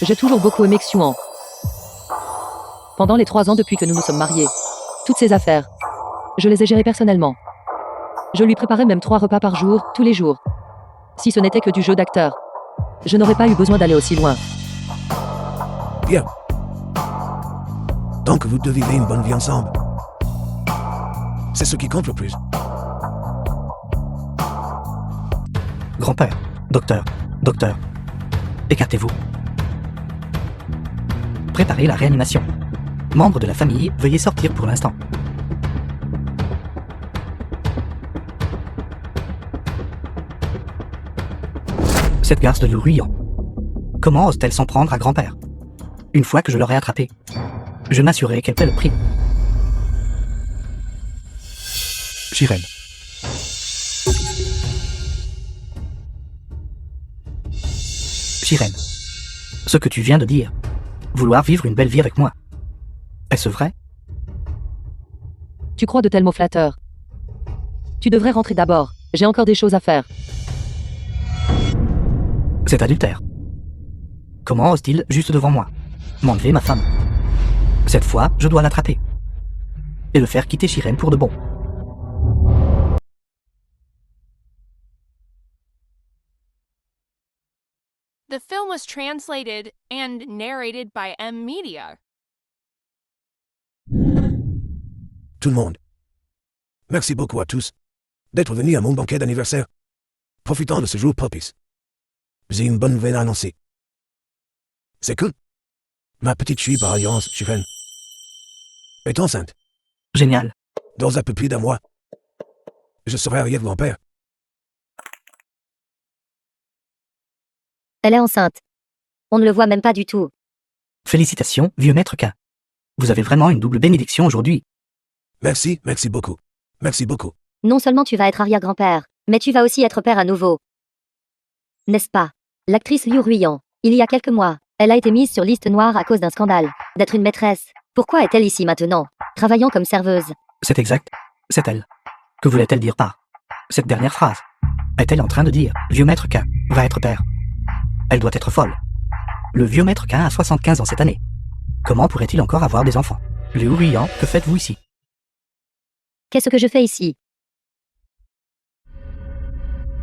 J'ai toujours beaucoup aimé Xion. Pendant les 3 ans depuis que nous nous sommes mariés. Toutes ses affaires. Je les ai gérées personnellement. Je lui préparais même 3 repas par jour, tous les jours. Si ce n'était que du jeu d'acteur, je n'aurais pas eu besoin d'aller aussi loin. Bien. Tant que vous deux vivez une bonne vie ensemble, c'est ce qui compte le plus. Grand-père. Docteur. Docteur. Écartez-vous. Préparez la réanimation. Membres de la famille, veuillez sortir pour l'instant. Cette garce de Liu Ruyan. Comment ose-t-elle s'en prendre à grand-père? Une fois que je l'aurai attrapée, je m'assurerai qu'elle paie le prix. Shiren. Shiren. Ce que tu viens de dire. Vouloir vivre une belle vie avec moi. Est-ce vrai? Tu crois de tels mots flatteurs? Tu devrais rentrer d'abord. J'ai encore des choses à faire. C'est adultère. Comment ose-t-il, juste devant moi, m'enlever ma femme? Cette fois, je dois l'attraper. Et le faire quitter Shiren pour de bon. The film was translated and narrated by M Media. Tout le monde. Merci beaucoup à tous d'être venus à mon banquet d'anniversaire. Profitant de ce jour propice. J'ai une bonne nouvelle à annoncer. C'est que ma petite fille par alliance, Shiren, est enceinte. Génial. Dans un peu plus d'un mois, je serai arrière-grand-père. Elle est enceinte. On ne le voit même pas du tout. Félicitations, vieux maître K. Vous avez vraiment une double bénédiction aujourd'hui. Merci, merci beaucoup. Merci beaucoup. Non seulement tu vas être arrière-grand-père, mais tu vas aussi être père à nouveau. N'est-ce pas? L'actrice Liu Ruyan, il y a quelques mois, elle a été mise sur liste noire à cause d'un scandale, d'être une maîtresse. Pourquoi est-elle ici maintenant, travaillant comme serveuse? C'est exact. C'est elle. Que voulait-elle dire par cette dernière phrase? Est-elle en train de dire « Vieux maître K va être père » Elle doit être folle. Le vieux maître K a 75 ans cette année. Comment pourrait-il encore avoir des enfants? Liu Ruyan, que faites-vous ici? Qu'est-ce que je fais ici?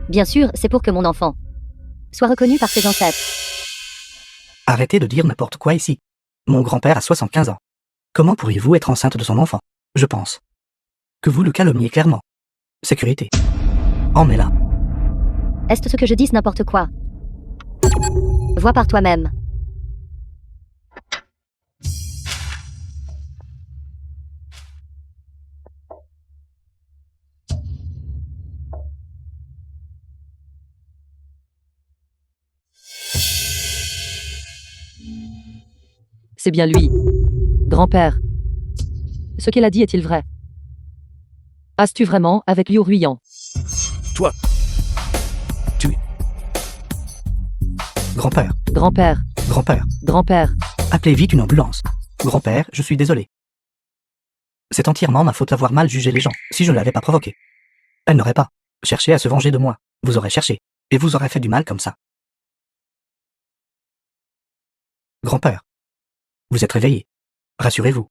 Bien sûr, c'est pour que mon enfant soit reconnu par ses ancêtres. Arrêtez de dire n'importe quoi ici. Mon grand-père a 75 ans. Comment pourriez-vous être enceinte de son enfant? Je pense que vous le calomniez clairement. Sécurité. Emmets-la. Est-ce ce que je dis n'importe quoi? Vois par toi-même. C'est bien lui. Grand-père. Ce qu'elle a dit est-il vrai? As-tu vraiment avec Liu Ruyan? Toi. Tu. Grand-père. Grand-père. Grand-père. Grand-père. Appelez vite une ambulance. Grand-père, je suis désolé. C'est entièrement ma faute d'avoir mal jugé les gens. Si je ne l'avais pas provoqué, elle n'aurait pas cherché à se venger de moi. Vous aurez cherché. Et vous aurez fait du mal comme ça. Grand-père. Vous êtes réveillé. Rassurez-vous.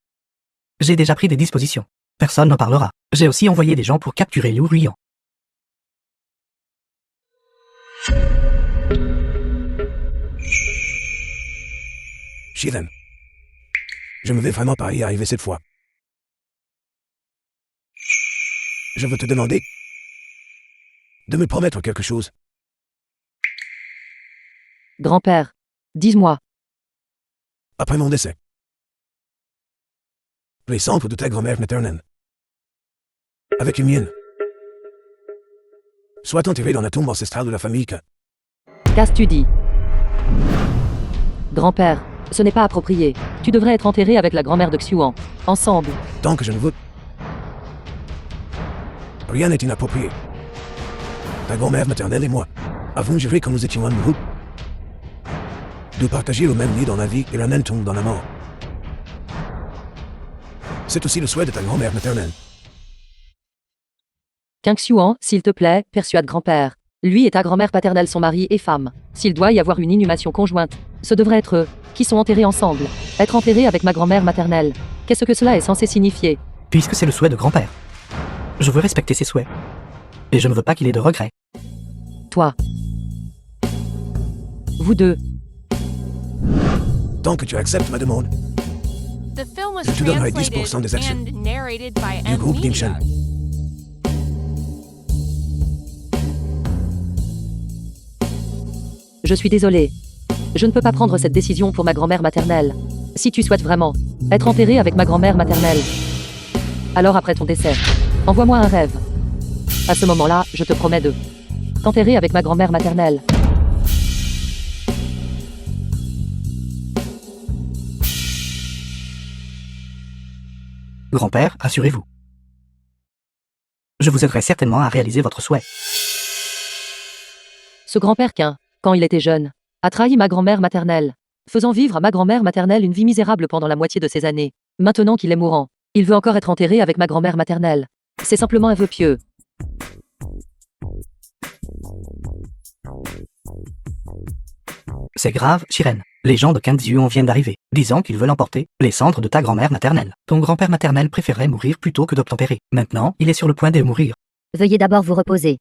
J'ai déjà pris des dispositions. Personne n'en parlera. J'ai aussi envoyé des gens pour capturer Liu Ruyan. Shiren. Je me vais vraiment pas y arriver cette fois. Je veux te demander de me promettre quelque chose. Grand-père. Dis-moi. Après mon décès. Les cendres de ta grand-mère maternelle. Avec les miennes. Soient enterrés dans la tombe ancestrale de la famille que... Qu'as-tu dit? Grand-père. Ce n'est pas approprié. Tu devrais être enterré avec la grand-mère de Xuan. Ensemble. Tant que je ne veux... Rien n'est inapproprié. Ta grand-mère maternelle et moi avons juré quand nous étions amoureux de partager le même lit dans la vie et la même tombe dans la mort. C'est aussi le souhait de ta grand-mère maternelle. Qu'un Xuan, s'il te plaît, persuade grand-père. Lui et ta grand-mère paternelle sont mari et femme. S'il doit y avoir une inhumation conjointe, ce devrait être eux, qui sont enterrés ensemble. Être enterré avec ma grand-mère maternelle. Qu'est-ce que cela est censé signifier? Puisque c'est le souhait de grand-père. Je veux respecter ses souhaits. Et je ne veux pas qu'il ait de regrets. Toi. Vous deux. Tant que tu acceptes ma demande, The film was je te donnerai translated 10% des actions and narrated by du groupe M-Media. Dimshan. Je suis désolé. Je ne peux pas prendre cette décision pour ma grand-mère maternelle. Si tu souhaites vraiment être enterré avec ma grand-mère maternelle, alors après ton décès, envoie-moi un rêve. À ce moment-là, je te promets de t'enterrer avec ma grand-mère maternelle. Grand-père, assurez-vous. Je vous aiderai certainement à réaliser votre souhait. Ce grand-père qu'un, quand il était jeune, a trahi ma grand-mère maternelle, faisant vivre à ma grand-mère maternelle une vie misérable pendant la moitié de ses années. Maintenant qu'il est mourant, il veut encore être enterré avec ma grand-mère maternelle. C'est simplement un vœu pieux. C'est grave, Shiren. Les gens de Kanzyuan viennent d'arriver, disant qu'ils veulent emporter les cendres de ta grand-mère maternelle. Ton grand-père maternel préférait mourir plutôt que d'obtempérer. Maintenant, il est sur le point de mourir. Veuillez d'abord vous reposer.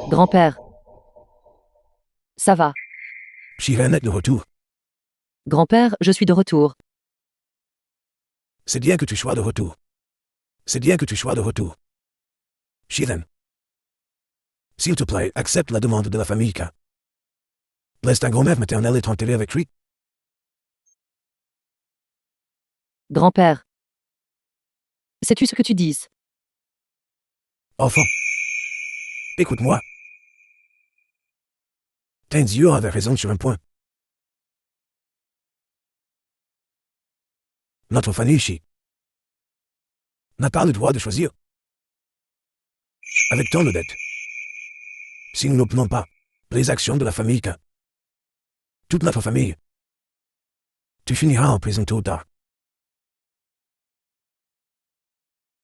Grand-père. Ça va. Shiren est de retour. Grand-père, je suis de retour. C'est bien que tu sois de retour. C'est bien que tu sois de retour. Shiren. S'il te plaît, accepte la demande de la famille K. Laisse ta grand-mère maternelle être enterrée avec lui. Grand-père. Sais-tu ce que tu dises? Enfant. Écoute-moi. Tenzio avait raison sur un point. Notre famille ici n'a pas le droit de choisir. Avec tant de dettes. Si nous n'obtenons pas les actions de la famille K, toute notre famille, tu finiras en prison tôt ou tard.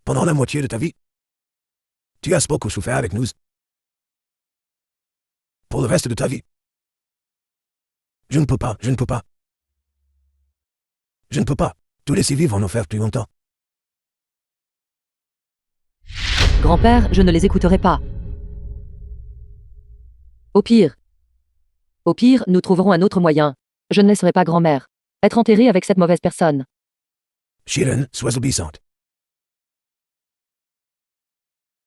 Pendant la moitié de ta vie, tu as beaucoup souffert avec nous. Pour le reste de ta vie, Je ne peux pas, je ne peux pas. Je ne peux pas. Te laisser vivre en enfer plus longtemps. Grand-père, je ne les écouterai pas. Au pire, nous trouverons un autre moyen. Je ne laisserai pas grand-mère être enterrée avec cette mauvaise personne. Shiren, sois obéissante.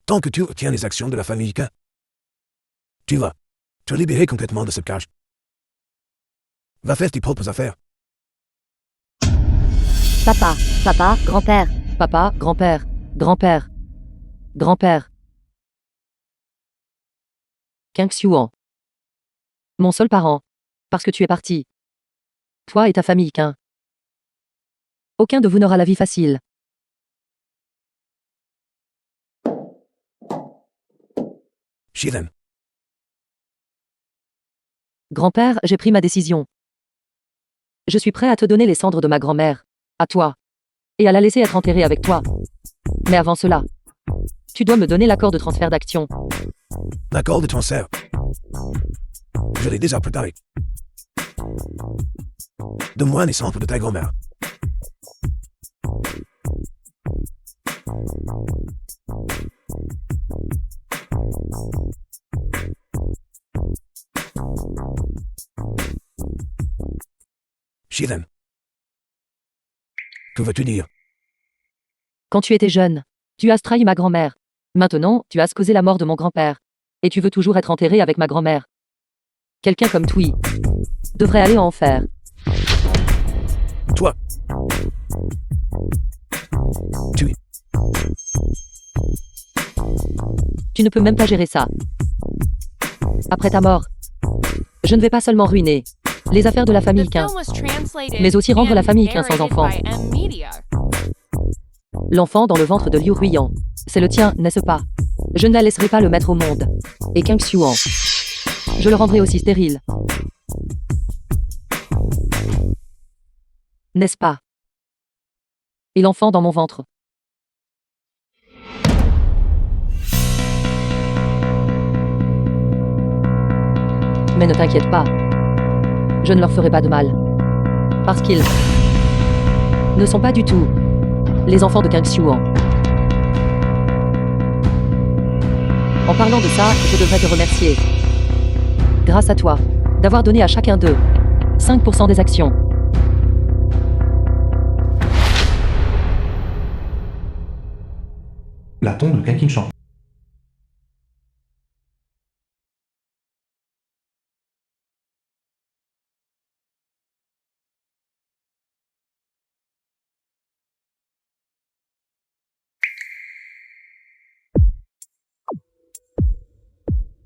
Tant que tu retiens les actions de la famille K, tu vas te libérer complètement de cette cage. Va faire tes propres affaires. Papa, grand-père. Papa, grand-père, grand-père, grand-père. King Xuan. Mon seul parent. Parce que tu es parti. Toi et ta famille, King. Aucun de vous n'aura la vie facile. Shiren, Grand-père, j'ai pris ma décision. Je suis prêt à te donner les cendres de ma grand-mère. À toi. Et à la laisser être enterrée avec toi. Mais avant cela, tu dois me donner l'accord de transfert d'action. l'accord de transfert. Je l'ai déjà préparé. Donne-moi les cendres de ta grand-mère. Shiren. Que veux-tu dire? Quand tu étais jeune, tu as trahi ma grand-mère. Maintenant, tu as causé la mort de mon grand-père. Et tu veux toujours être enterré avec ma grand-mère. Quelqu'un comme Tui devrait aller en enfer. Toi. Tu ne peux même pas gérer ça. Après ta mort, je ne vais pas seulement ruiner les affaires de la famille The Quin, film was translated mais aussi rendre la and famille Quin sans narrated enfant. by M-Media. L'enfant dans le ventre de Liu Ruiyan, c'est le tien, n'est-ce pas? Je ne la laisserai pas le mettre au monde. Et King Xuan, je le rendrai aussi stérile. N'est-ce pas? Et l'enfant dans mon ventre. Mais ne t'inquiète pas. Je ne leur ferai pas de mal. Parce qu'ils ne sont pas du tout les enfants de King Xuan. En parlant de ça, je devrais te remercier. Grâce à toi, d'avoir donné à chacun d'eux 5% des actions. La tombe de Kakinchan.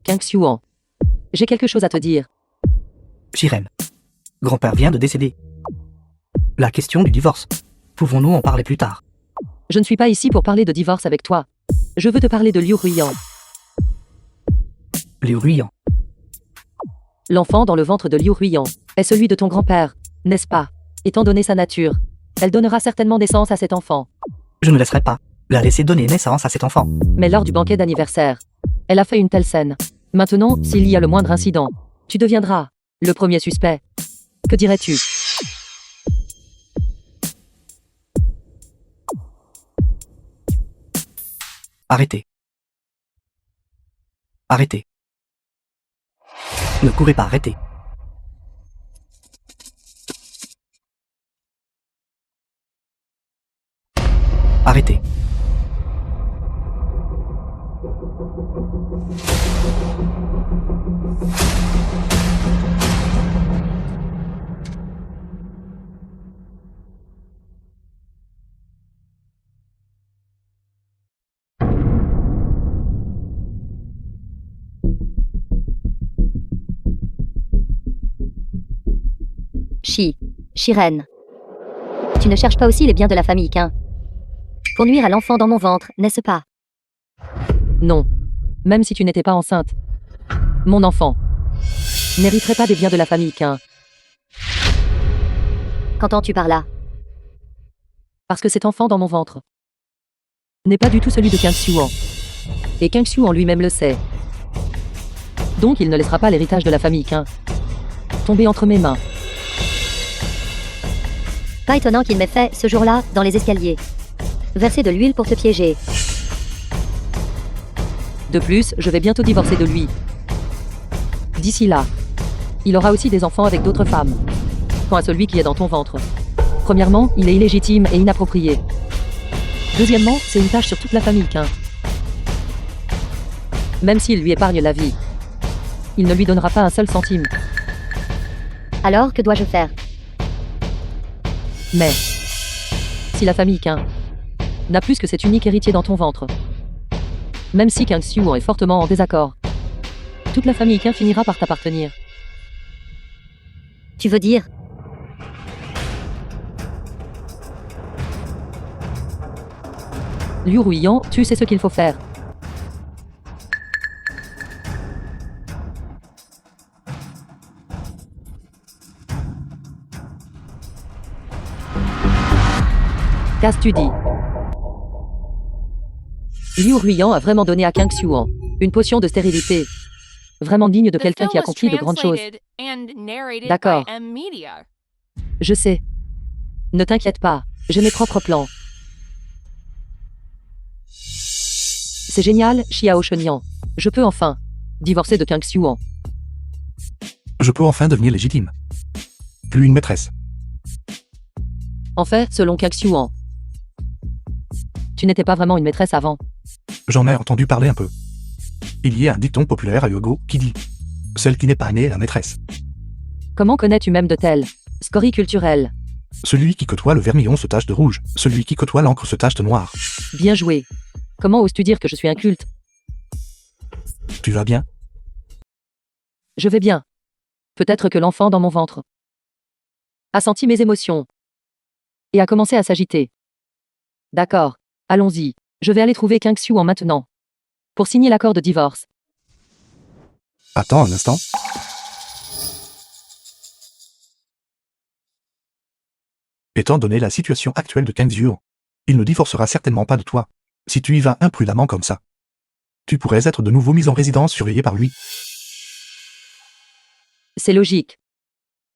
King Xuan, j'ai quelque chose à te dire. Shiren. Grand-père vient de décéder. La question du divorce. Pouvons-nous en parler plus tard? Je ne suis pas ici pour parler de divorce avec toi. Je veux te parler de Liu Ruiyan. Liu Ruiyan. L'enfant dans le ventre de Liu Ruiyan est celui de ton grand-père, n'est-ce pas? Étant donné sa nature, elle donnera certainement naissance à cet enfant. Je ne laisserai pas la laisser donner naissance à cet enfant. Mais lors du banquet d'anniversaire, elle a fait une telle scène. Maintenant, s'il y a le moindre incident, tu deviendras le premier suspect. Que dirais-tu? Arrêtez. Arrêtez. Ne courez pas, arrêtez. Arrêtez. Shiren. Tu ne cherches pas aussi les biens de la famille Quin pour nuire à l'enfant dans mon ventre, n'est-ce pas? Non. Même si tu n'étais pas enceinte. Mon enfant n'hériterait pas des biens de la famille Quin. Qu'entends-tu par là? Parce que cet enfant dans mon ventre n'est pas du tout celui de King Xuan. Et King Xuan lui-même le sait. Donc il ne laissera pas l'héritage de la famille Quin tombé entre mes mains. Pas étonnant qu'il m'ait fait, ce jour-là, dans les escaliers. Verser de l'huile pour te piéger. De plus, je vais bientôt divorcer de lui. D'ici là, il aura aussi des enfants avec d'autres femmes. Quant à celui qui est dans ton ventre. Premièrement, il est illégitime et inapproprié. Deuxièmement, c'est une tâche sur toute la famille qu'un. Même s'il lui épargne la vie, il ne lui donnera pas un seul centime. Alors, que dois-je faire? Mais, si la famille Qin n'a plus que cet unique héritier dans ton ventre, même si Kang Xiuan est fortement en désaccord, toute la famille Qin finira par t'appartenir. Tu veux dire? Liu Ruiyan, tu sais ce qu'il faut faire. Qu'as-tu dit? Liu Ruiyan a vraiment donné à Kang Xiuan une potion de stérilité. Vraiment digne de The quelqu'un film qui a was accompli de grandes choses. translated and narrated D'accord. by M-Media. Je sais. Ne t'inquiète pas, j'ai mes propres plans. C'est génial, Xiao Shenyan. Je peux enfin divorcer de Kang Xiuan. Je peux enfin devenir légitime. Plus une maîtresse. En fait, selon Kang Xiuan, tu n'étais pas vraiment une maîtresse avant. J'en ai entendu parler un peu. Il y a un dicton populaire à Yogo qui dit « Celle qui n'est pas née est la maîtresse. Comment connais-tu même de telles scories culturelles? Celui qui côtoie le vermillon se tache de rouge, celui qui côtoie l'encre se tache de noir. Bien joué. Comment oses-tu dire que je suis inculte? Tu vas bien? Je vais bien. Peut-être que l'enfant dans mon ventre a senti mes émotions et a commencé à s'agiter. D'accord, allons-y. Je vais aller trouver Kang Xiuan maintenant pour signer l'accord de divorce. Attends un instant. Étant donné la situation actuelle de Kang Xiuan, il ne divorcera certainement pas de toi. Si tu y vas imprudemment comme ça, tu pourrais être de nouveau mis en résidence surveillée par lui. C'est logique.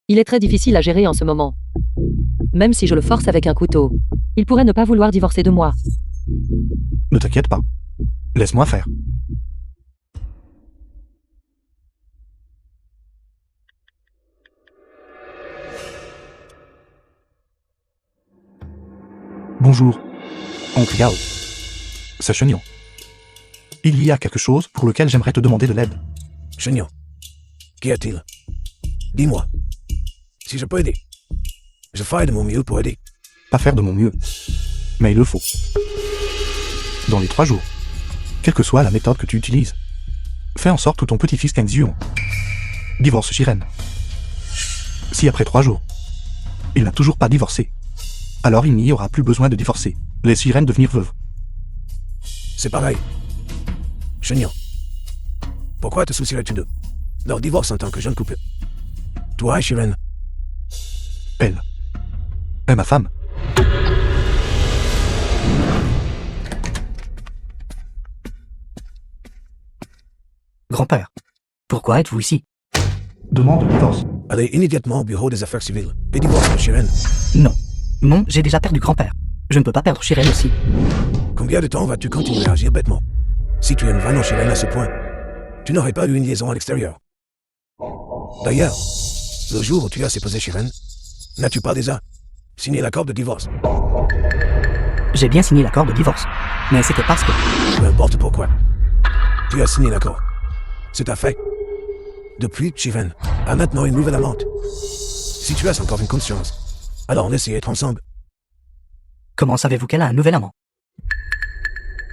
Il est très difficile à gérer en ce moment. Même si je le force avec un couteau, il pourrait ne pas vouloir divorcer de moi. Ne t'inquiète pas. Laisse-moi faire. Bonjour, oncle Yao. C'est Shenyan. Il y a quelque chose pour lequel j'aimerais te demander de l'aide. Shenyan, qu'y a-t-il? Dis-moi. Si je peux aider, je ferai de mon mieux pour aider. Pas faire de mon mieux, mais il le faut. Dans les 3 jours, quelle que soit la méthode que tu utilises, fais en sorte que ton petit-fils Kang Xiuan divorce Shiren. Si après 3 jours, il n'a toujours pas divorcé, alors il n'y aura plus besoin de divorcer. Laisse Shiren devenir veuve. C'est pareil. Shenyan, pourquoi te soucierais-tu de leur divorce en tant que jeune couple? Toi et Shiren, Elle est ma femme. Grand-père, pourquoi êtes-vous ici? Demande le divorce. allez immédiatement au bureau des affaires civiles et divorce de Shiren. Non. Non, j'ai déjà perdu grand-père. Je ne peux pas perdre Shiren aussi. Combien de temps vas-tu continuer à agir bêtement? Si tu aimes vraiment Shiren à ce point, tu n'aurais pas eu une liaison à l'extérieur. D'ailleurs, le jour où tu as séposé Shiren, n'as-tu pas déjà signé l'accord de divorce? J'ai bien signé l'accord de divorce. Mais c'était parce que... Peu importe pourquoi. Tu as signé l'accord. C'est un fait. Depuis, Shiren a maintenant une nouvelle amante. Si tu as encore une conscience, alors laissez être ensemble. Comment savez-vous qu'elle a un nouvel amant?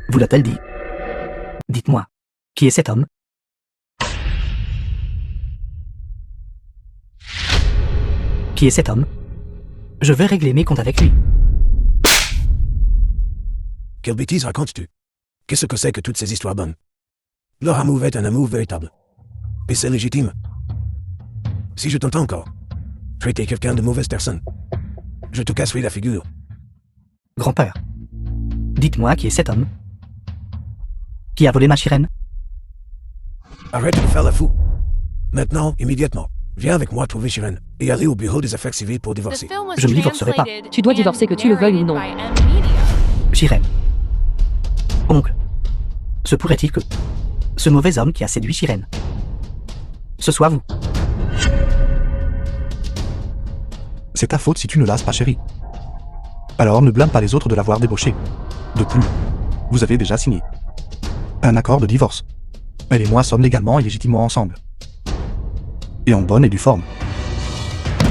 Vous l'a-t-elle dit? Dites-moi, qui est cet homme? Qui est cet homme? Je veux régler mes comptes avec lui. Quelle bêtise racontes-tu? Qu'est-ce que c'est que toutes ces histoires bonnes? Leur amour est un amour véritable. Et c'est légitime. Si je t'entends encore traiter quelqu'un de mauvaise personne, je te casserai la figure. Grand-père, dites-moi qui est cet homme? Qui a volé ma Shiren? Arrête de faire la fou. Maintenant, immédiatement. Viens avec moi trouver Shiren et aller au bureau des affaires civiles pour The divorcer. film was Je ne divorcerai pas. translated Tu dois and divorcer que tu le veuilles ou non. narrated by M Media. Shiren. Oncle. Se pourrait-il que ce mauvais homme qui a séduit Shiren, ce soit vous? C'est ta faute si tu ne lasses pas, chérie. Alors ne blâme pas les autres de l'avoir débauché. De plus, vous avez déjà signé un accord de divorce. Elle et moi sommes légalement et légitimement ensemble. Et en bonne et due forme.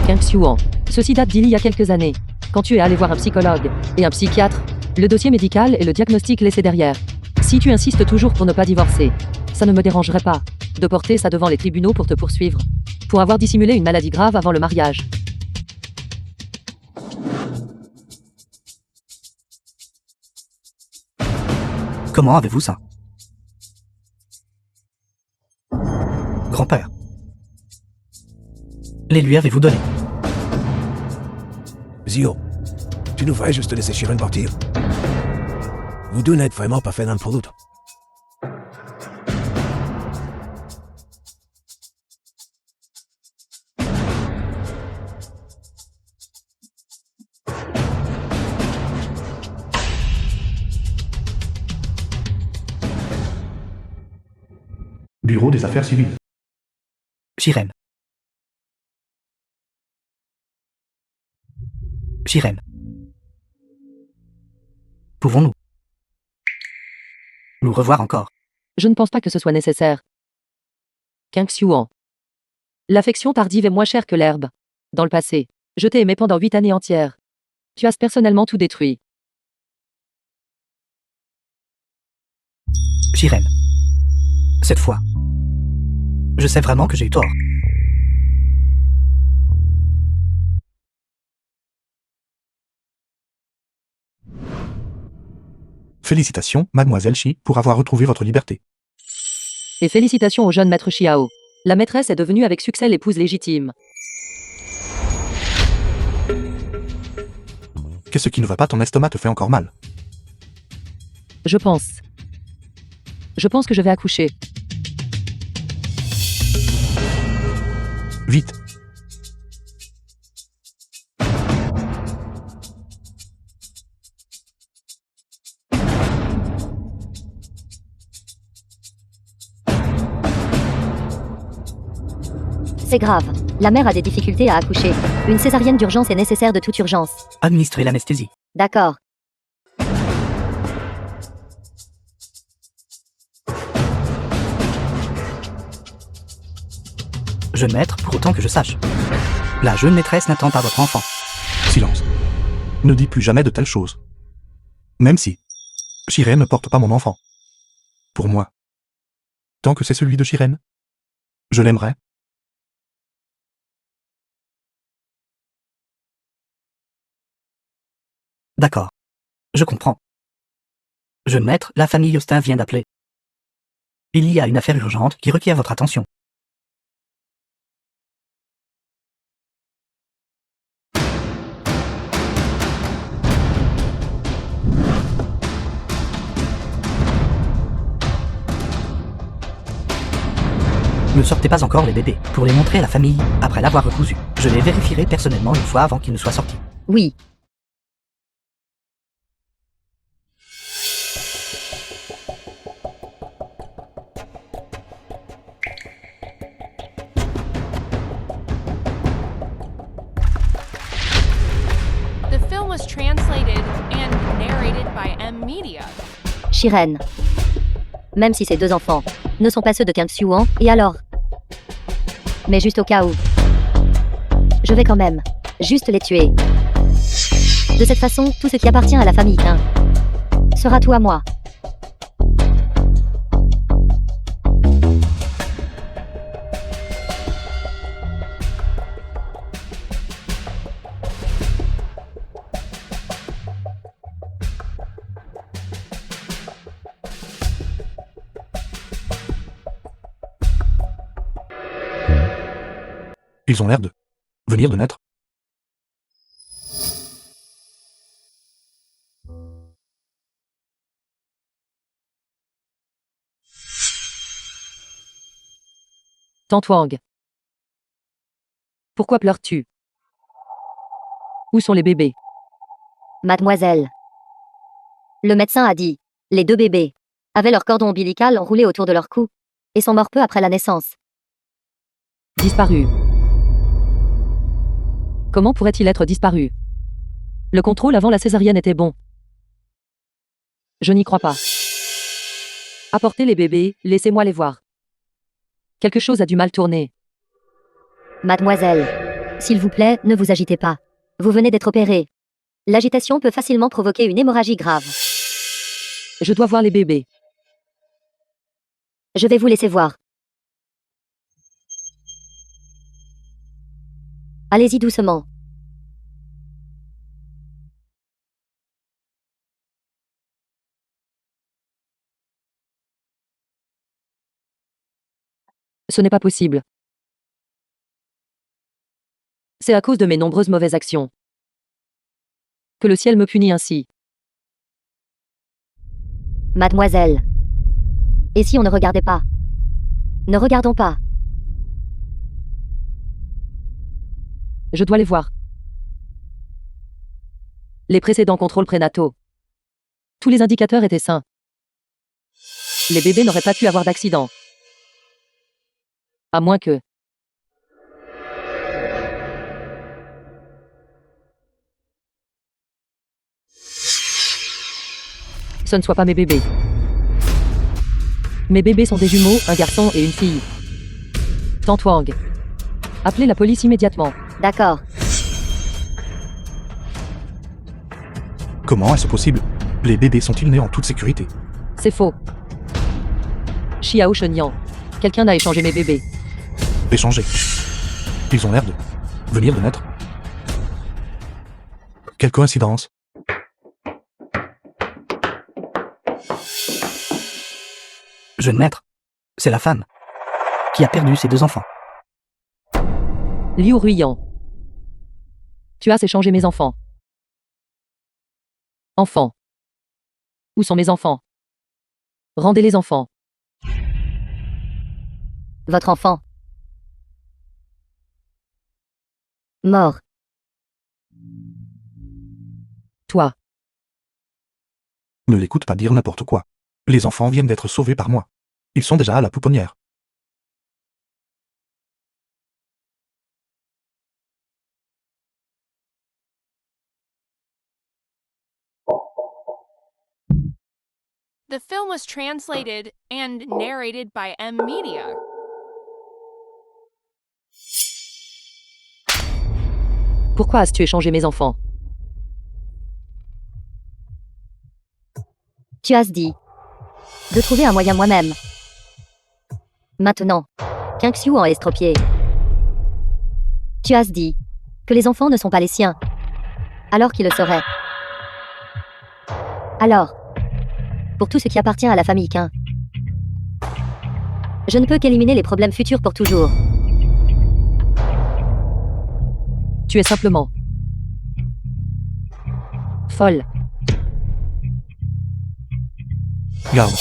Kang Xiuan. Ceci date d'il y a quelques années. Quand tu es allé voir un psychologue et un psychiatre, le dossier médical et le diagnostic laissé derrière. Si tu insistes toujours pour ne pas divorcer, ça ne me dérangerait pas de porter ça devant les tribunaux pour te poursuivre. Pour avoir dissimulé une maladie grave avant le mariage. Comment avez-vous ça? Grand-père. Les lui avez-vous donné? Zio, tu nous ferais juste laisser Shiren partir? Vous deux n'êtes vraiment pas fait l'un pour l'autre. Bureau des affaires civiles. Shiren. Shiren. Pouvons-nous nous revoir encore? Je ne pense pas que ce soit nécessaire. Kang Xiuan. L'affection tardive est moins chère que l'herbe. Dans le passé, je t'ai aimé pendant 8 années entières. Tu as personnellement tout détruit. Shiren. Cette fois, je sais vraiment que j'ai eu tort. Félicitations, mademoiselle Shi, pour avoir retrouvé votre liberté. Et félicitations au jeune maître Xiao. La maîtresse est devenue avec succès l'épouse légitime. Qu'est-ce qui ne va pas? Ton estomac te fait encore mal. Je pense. Je pense que je vais accoucher. Vite. C'est grave. La mère a des difficultés à accoucher. Une césarienne d'urgence est nécessaire de toute urgence. Administrer l'anesthésie. D'accord. Jeune maître, pour autant que je sache. La jeune maîtresse n'attend pas votre enfant. Silence. Ne dis plus jamais de telles choses. Même si Shiren ne porte pas mon enfant. Pour moi. Tant que c'est celui de Shiren, je l'aimerai. D'accord. Je comprends. Jeune maître, la famille Austin vient d'appeler. Il y a une affaire urgente qui requiert votre attention. Ne sortez pas encore les bébés pour les montrer à la famille après l'avoir recousu. Je les vérifierai personnellement une fois avant qu'ils ne soient sortis. Oui. The film was translated and narrated by M Media. Shiren. Même si ces deux enfants ne sont pas ceux de Kang Xiuan, et alors? Mais juste au cas où. Je vais quand même juste les tuer. De cette façon, tout ce qui appartient à la famille Kang sera tout à moi. Ils ont l'air de venir de naître. Tante Wang. Pourquoi pleures-tu? Où sont les bébés? Mademoiselle. Le médecin a dit. Les 2 bébés avaient leur cordon ombilical enroulé autour de leur cou et sont morts peu après la naissance. Disparu. Comment pourrait-il être disparu? Le contrôle avant la césarienne était bon. Je n'y crois pas. Apportez les bébés, laissez-moi les voir. Quelque chose a du mal tourner. Mademoiselle. S'il vous plaît, ne vous agitez pas. Vous venez d'être opérée. L'agitation peut facilement provoquer une hémorragie grave. Je dois voir les bébés. Je vais vous laisser voir. Allez-y doucement. Ce n'est pas possible. C'est à cause de mes nombreuses mauvaises actions que le ciel me punit ainsi. Mademoiselle. Et si on ne regardait pas? Ne regardons pas. Je dois les voir. Les précédents contrôles prénataux. Tous les indicateurs étaient sains. Les bébés n'auraient pas pu avoir d'accident. À moins que... ce ne soit pas mes bébés. Mes bébés sont des jumeaux, un garçon et une fille. Tantwang. Appelez la police immédiatement. D'accord. Comment est-ce possible? Les bébés sont-ils nés en toute sécurité? C'est faux. Xiao Shenyan. Quelqu'un a échangé mes bébés. Échangés. Ils ont l'air de venir de naître. Quelle coïncidence. Jeune maître, c'est la femme qui a perdu ses 2 enfants. Liu Ruyan. Tu as échangé mes enfants. Enfants. Où sont mes enfants? Rendez les enfants. Votre enfant. Mort. Toi. Ne l'écoute pas dire n'importe quoi. Les enfants viennent d'être sauvés par moi. Ils sont déjà à la pouponnière. The film was translated and narrated by M Media. Pourquoi as-tu échangé mes enfants? Tu as dit de trouver un moyen moi-même. Maintenant, qu'un Xiu en estropié. Tu as dit que les enfants ne sont pas les siens. Alors qu'ils le seraient. Alors, pour tout ce qui appartient à la famille Qin, je ne peux qu'éliminer les problèmes futurs pour toujours. Tu es simplement folle. Garde.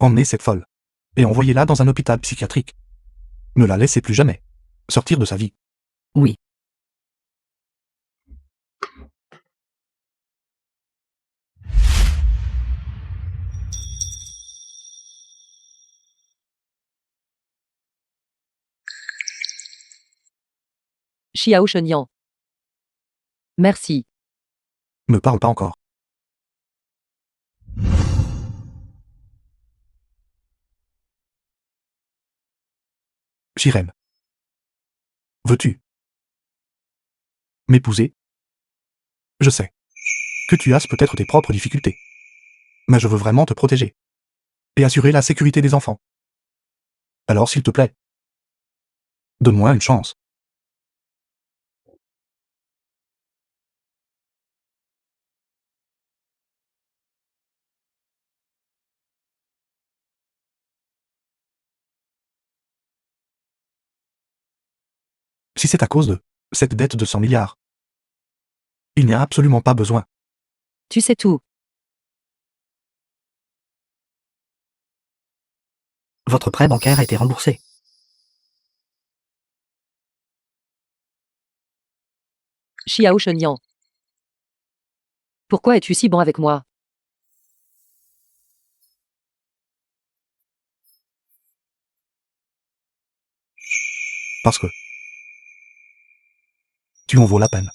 Emmenez cette folle. Et envoyez-la dans un hôpital psychiatrique. Ne la laissez plus jamais sortir de sa vie. Oui. Xiao Shenyan. Merci. Me parle pas encore. Shiren. Veux-tu m'épouser? Je sais que tu as peut-être tes propres difficultés. Mais je veux vraiment te protéger. Et assurer la sécurité des enfants. Alors s'il te plaît, donne-moi une chance. Si c'est à cause de cette dette de 100 milliards, il n'y a absolument pas besoin. Tu sais tout. Votre prêt bancaire a été remboursé. Xiao Shenyan. Pourquoi es-tu si bon avec moi? Parce que tu en vaux la peine.